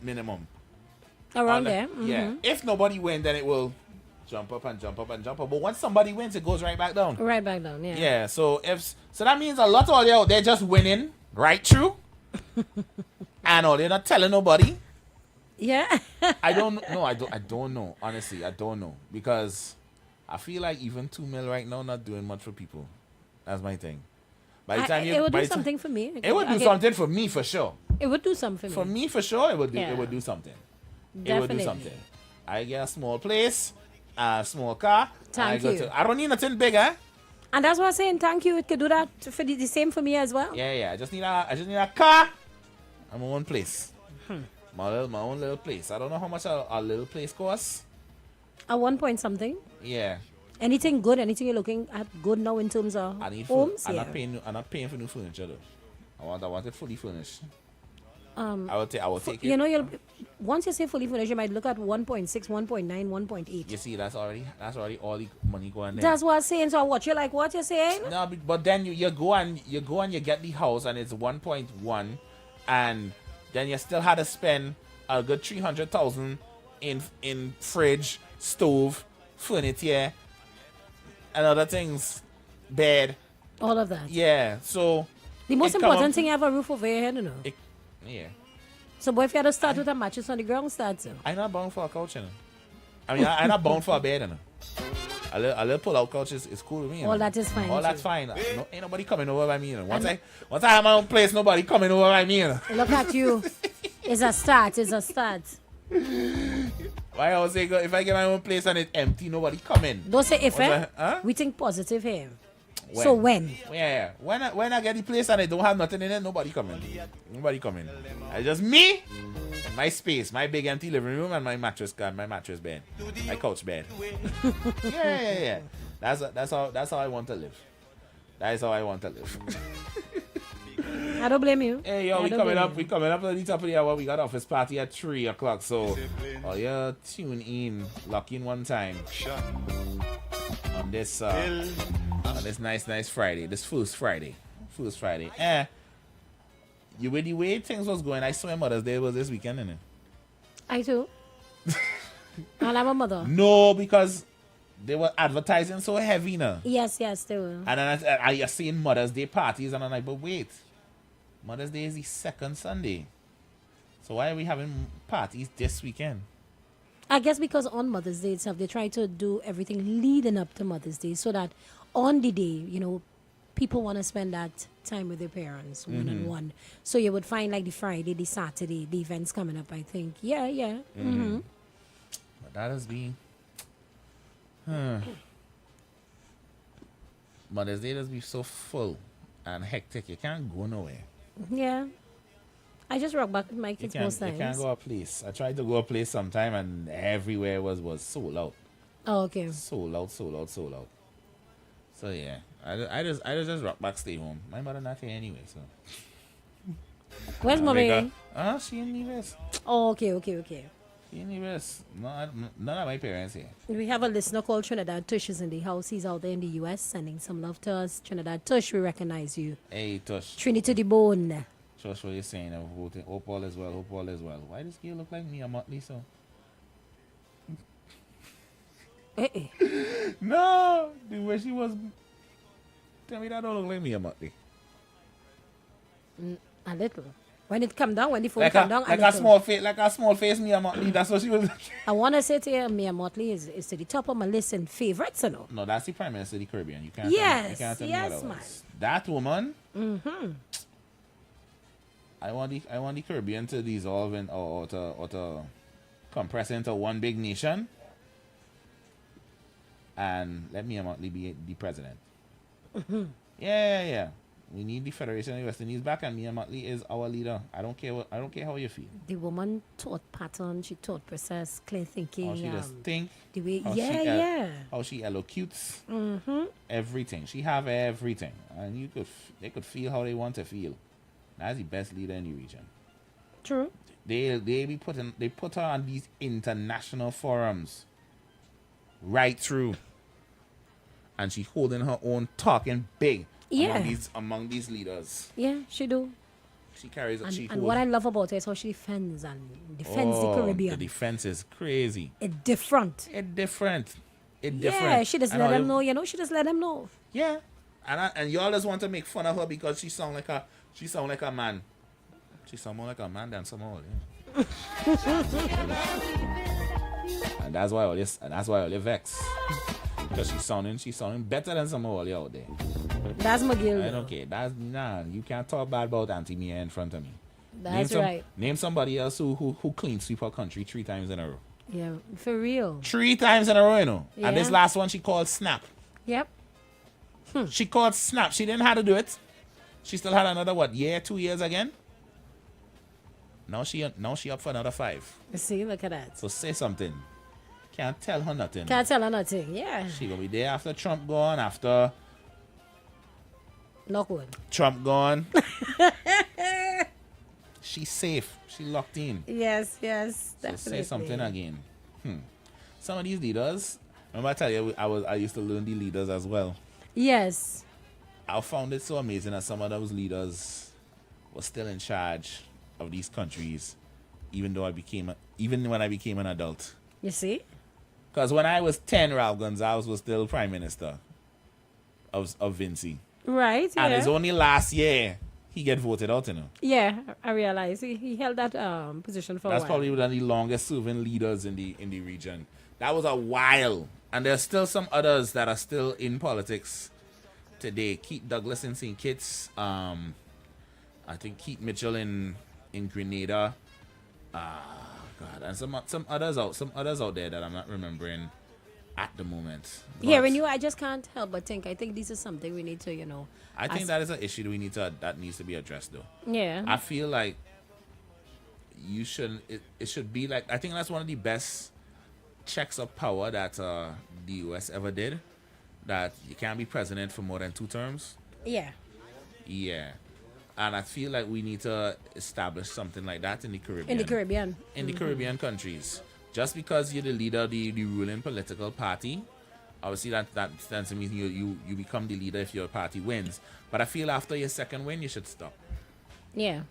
minimum. Around there. Yeah. If nobody wins, then it will jump up. But once somebody wins, it goes right back down. Right back down, yeah. Yeah. So that means a lot of all out there just winning right through, and all they're not telling nobody. Yeah. I don't know. Honestly, I don't know, because I feel like even 2 mil right now not doing much for people. That's my thing. By the time it would do something for me. It would do something for me for sure. It would do something for me for sure. It would do. Yeah. It would do something. Definitely. It would do something. I get a small place, a small car. Thank you. I don't need nothing bigger. And that's what I'm saying. Thank you. It could do that for the same for me as well. Yeah. I just need a car and my own place. My own little place. I don't know how much a little place costs. At 1 point something. Yeah. Anything good? Anything you're looking at good now in terms of homes? I'm not paying for new furniture though. I want it fully furnished. I will take it. You know, once you say fully furnished, you might look at 1.6, 1.9, 1.8. You see, that's already all the money going there. That's what I'm saying. So what you're saying? No, but then you go and you get the house and it's 1.1, and then you still had to spend a good 300,000 in fridge, stove, furniture, and other things, bed. All of that. Yeah. So the most important thing, you have a roof over your head, you know. Yeah. So, boy, if you had to start with a mattress on the ground, start so. I'm not bound for a couch, you know. I mean, I'm not bound for a bed, you know. A little pull-out couch is cool with me. All that is fine. All that's fine. No, ain't nobody coming over by me, you know. Once I have my own place, nobody coming over by me, you know. Look at you. It's a start. It's a start. Why I always say, if I get my own place and it's empty, nobody coming. Don't say if, Huh? We think positive here. When? So when? Yeah. When I get the place and I don't have nothing in it, nobody coming. Nobody coming. It's just me, my space, my big empty living room, and my mattress bed, my couch bed. yeah. That's how I want to live. That is how I want to live. I don't blame you. Hey, yo, we coming up to the top of the hour. We got office party at 3 o'clock. So, yeah, tune in, lock in one time on this nice Friday. This Fool's Friday. You with the way things was going, I swear Mother's Day was this weekend, innit? I too. I'll have a mother. No, because they were advertising so heavy now. Yes, they were. And then I seen Mother's Day parties, and I'm like, but wait, Mother's Day is the second Sunday. So why are we having parties this weekend? I guess because on Mother's Day itself, they try to do everything leading up to Mother's Day so that on the day, people want to spend that time with their parents one-on-one. So you would find like the Friday, the Saturday, the events coming up, I think. Yeah. Mm-hmm. But that has been... Mother's Day does be so full and hectic. You can't go nowhere. Yeah. I just rock back with my kids most times. You can't go a place. I tried to go a place sometime and everywhere was sold out. Oh, okay. Sold out. So yeah, I just rock back, stay home. My mother not here anyway, so. Where's mommy? She in the West. Oh, okay. She in the West. None of my parents here. We have a listener called Trinidad Tush is in the house. He's out there in the U.S. sending some love to us. Trinidad Tush, we recognize you. Hey, Tush. Trini to the bone. Tush, what you saying? Hope all is well. Why does girl look like me a Motley so? Hey. No, the way she was. Tell me that don't look like me a Motley. A little. When it come down, when the phone like come down, like a small face, me a Motley. That's what she was. I want to say to you, Mia Motley is to the top of my list in favorites, you know. No, that's the Prime Minister of the Caribbean. You can't. Yes, tell me man. otherwise. That woman. Mm-hmm. I want the Caribbean to dissolve or to compress into one big nation, and let Mia Motley be the president. Mm-hmm. Yeah. We need the Federation of the West Indies back, and Mia Motley is our leader. I don't care how you feel. The woman taught pattern, she taught process, clear thinking. How she just think. The way, how she elocutes. Mm-hmm. Everything. She have everything, and they could feel how they want to feel. That's the best leader in the region. True. They put her on these international forums right through, and she holding her own, talking big. Yeah. Among these leaders. Yeah, she do. She carries and what I love about her is how she defends the Caribbean. The defense is crazy. It's different. Yeah, she just let them know, she just let them know. Yeah. And y'all just want to make fun of her because she sound like a man. She sound more like a man than some old, yeah. And that's why all this vex. Because she's sounding better than some old out there. That's McGill. I don't care. You can't talk bad about Auntie Mia in front of me. That's right. Name somebody else who clean sweep her country 3 times in a row. Yeah, for real. 3 times in a row, you know. Yeah. And this last one she called Snap. Yep. She called Snap. She didn't have to do it. She still had another 2 years again. Now she up for another 5. See, look at that. So say something. Can't tell her nothing. Yeah. She gonna be there after Trump gone, after Lockwood. Trump gone. She's safe. She locked in. Yes, definitely. So say something again. Some of these leaders, remember I tell you I used to learn the leaders as well. Yes. I found it so amazing that some of those leaders were still in charge of these countries, even when I became an adult. You see? Because when I was 10, Ralph Gonzalez was still Prime Minister of Vinci. Right, yeah. And it's only last year he get voted out, you know. Yeah, I realize he held that position for a That's while. probably one of the longest serving leaders in the region. That was a while. And there's still some others that are still in politics today. Keith Douglas in St. Kitts. I think Keith Mitchell in Grenada. God, and some others out there that I'm not remembering at the moment. But Hearing you, I just can't help but think. I think this is something we need to, I think that is an issue that needs to be addressed, though. Yeah. I feel like you shouldn't. It should be like, I think that's one of the best checks of power that the U.S. ever did. That you can't be president for more than 2 terms. Yeah. Yeah. And I feel like we need to establish something like that in the Caribbean. In the Caribbean. In the Caribbean countries. Just because you're the leader of the ruling political party, obviously that stands to mean you become the leader if your party wins. But I feel after your second win, you should stop. Yeah.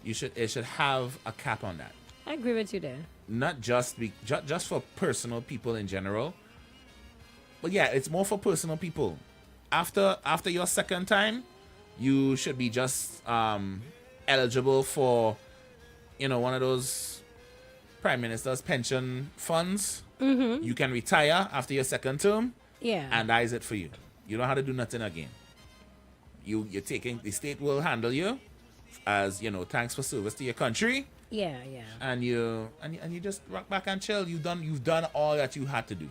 It should have a cap on that. I agree with you there. Not just just for personal people in general. But yeah, it's more for personal people. After your second time, you should be just eligible for, one of those prime minister's pension funds. Mm-hmm. You can retire after your second term. Yeah. And that is it for you. You don't have to do nothing again. You're taking, the state will handle you as, thanks for service to your country. Yeah, yeah. And you just rock back and chill. You've done all that you had to do.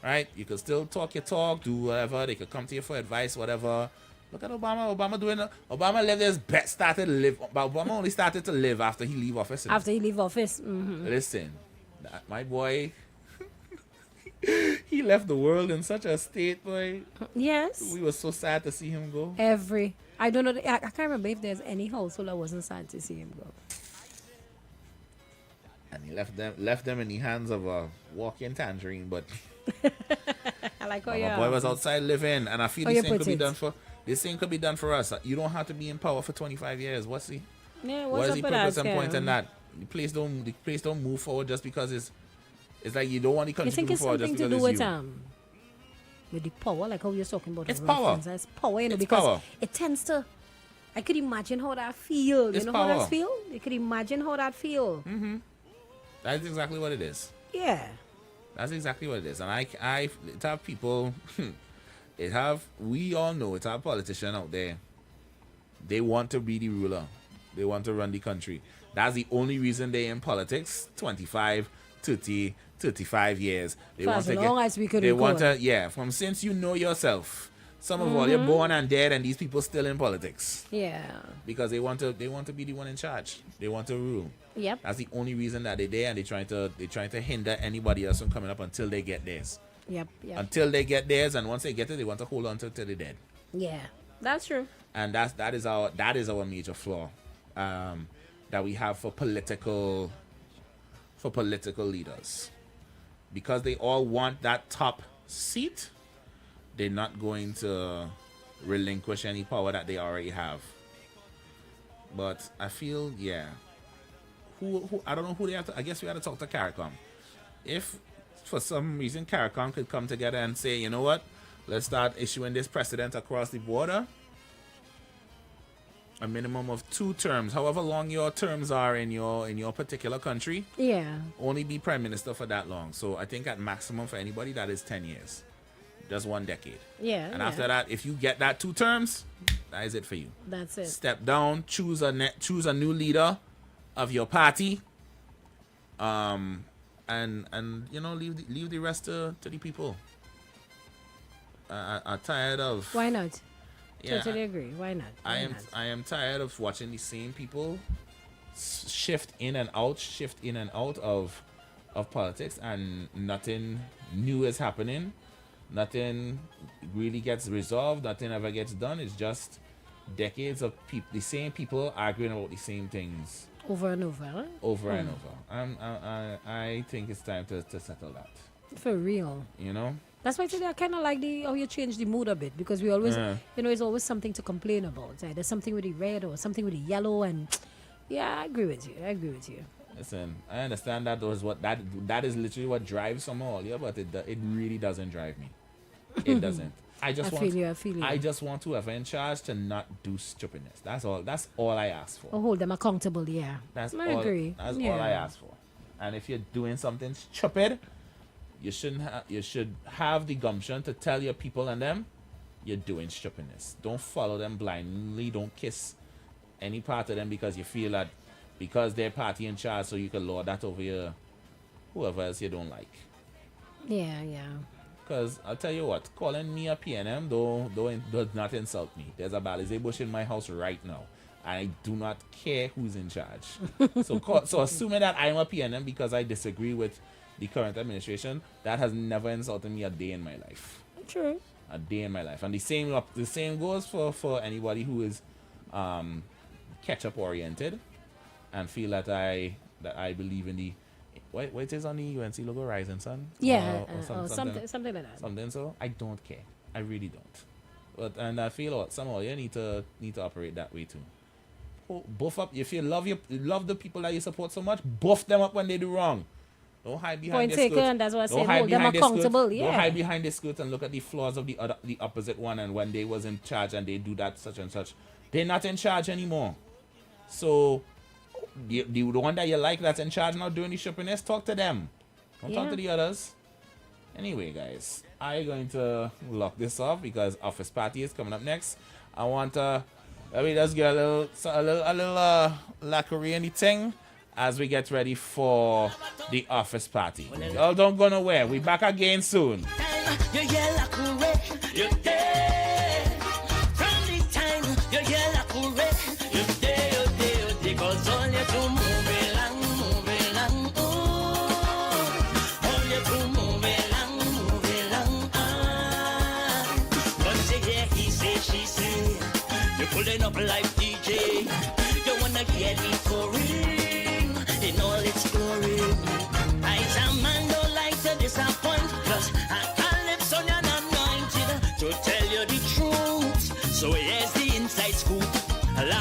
Right? You could still talk your talk, do whatever. They could come to you for advice, whatever. Look at Obama. Obama lived his best, started to live. But Obama only started to live after he leave office. After he leave office. Mm-hmm. Listen, my boy, he left the world in such a state, boy. Yes. We were so sad to see him go. I don't know. I can't remember if there's any household that wasn't sad to see him go. And he left them in the hands of a walking tangerine, but I like how my boy was outside living, and I feel this thing could be done for us. You don't have to be in power for 25 years. What's the purpose and point in that? The place don't move forward just because it's like you don't want the country to move forward just because it's you. You think it's something to do with the power, like how you're talking about? It's power. It's power, It's because power. it tends to. I could imagine how that feel. It's how power. that feel? You could imagine how that feel. Mm-hmm. That's exactly what it is. Yeah. That's exactly what it is. And it have people, we all know it have politicians out there. They want to be the ruler. They want to run the country. That's the only reason they're in politics. 25, 30, 35 years. They want as to long as we could They record. want to, from since you know yourself. Some of all, you're born and dead, and these people still in politics. Yeah. Because they want to be the one in charge. They want to rule. Yep. That's the only reason that they're there, and they're trying to hinder anybody else from coming up until they get theirs. Yep. Until they get theirs, and once they get it, they want to hold on to it till they're dead. Yeah. That's true. And that is our major flaw that we have for political leaders, because they all want that top seat. They're not going to relinquish any power that they already have. But I feel, who I don't know who they have to. I guess we have to talk to CARICOM. If for some reason CARICOM could come together and say, you know what, let's start issuing this precedent across the border. A minimum of 2 terms, however long your terms are in your particular country. Yeah. Only be prime minister for that long. So I think at maximum for anybody that is 10 years. Just 1 decade. Yeah. And after that, if you get that 2 terms, that is it for you. That's it. Step down, choose a new leader of your party. And leave the rest to the people. I'm tired of. Why not? Yeah, Totally agree. Why not? I am tired of watching the same people shift in and out of politics, and nothing new is happening. Nothing really gets resolved. Nothing ever gets done. It's just decades of the same people arguing about the same things over and over. Huh? Over and over. I think it's time to settle that. For real. That's why today I kind of like how you change the mood a bit, because we always, it's always something to complain about. There's something with the red or something with the yellow, and I agree with you. Listen, I understand that that is literally what drives some all, but it really doesn't drive me. It doesn't. I just I want feel you. I just want whoever in charge to not do stupidness. That's all I ask for. Or hold them accountable, yeah. That's I all, agree. That's Yeah. all I ask for. And if you're doing something stupid, you should have the gumption to tell your people and them you're doing stupidness. Don't follow them blindly. Don't kiss any part of them because you feel that because they're party in charge, so you can lord that over your whoever else you don't like. Yeah. Because I'll tell you what, calling me a PNM does not insult me. There's a Balize bush in my house right now. I do not care who's in charge. So assuming that I'm a PNM because I disagree with the current administration, that has never insulted me a day in my life. True. A day in my life. And the same goes for anybody who is ketchup oriented and feel that I believe in the what is on the UNC logo, Rising Sun? Yeah, or something like that. Something so. I don't care. I really don't. And I feel somehow you need to operate that way too. Buff up. If you love the people that you support so much, buff them up when they do wrong. Don't hide behind their skirt. And that's what I said. Hold them accountable. Yeah. Don't hide behind their skirt and look at the flaws of the opposite one. And when they was in charge and they do that such and such, they're not in charge anymore. So the one that you like that's in charge now doing the stupidness, talk to them. Don't talk to the others. Anyway, guys, I'm going to lock this off because office party is coming up next. I want let me just get a little La Korean thing as we get ready for the office party. Y'all don't go nowhere. We back again soon. Pulling up like DJ, you wanna get me for real.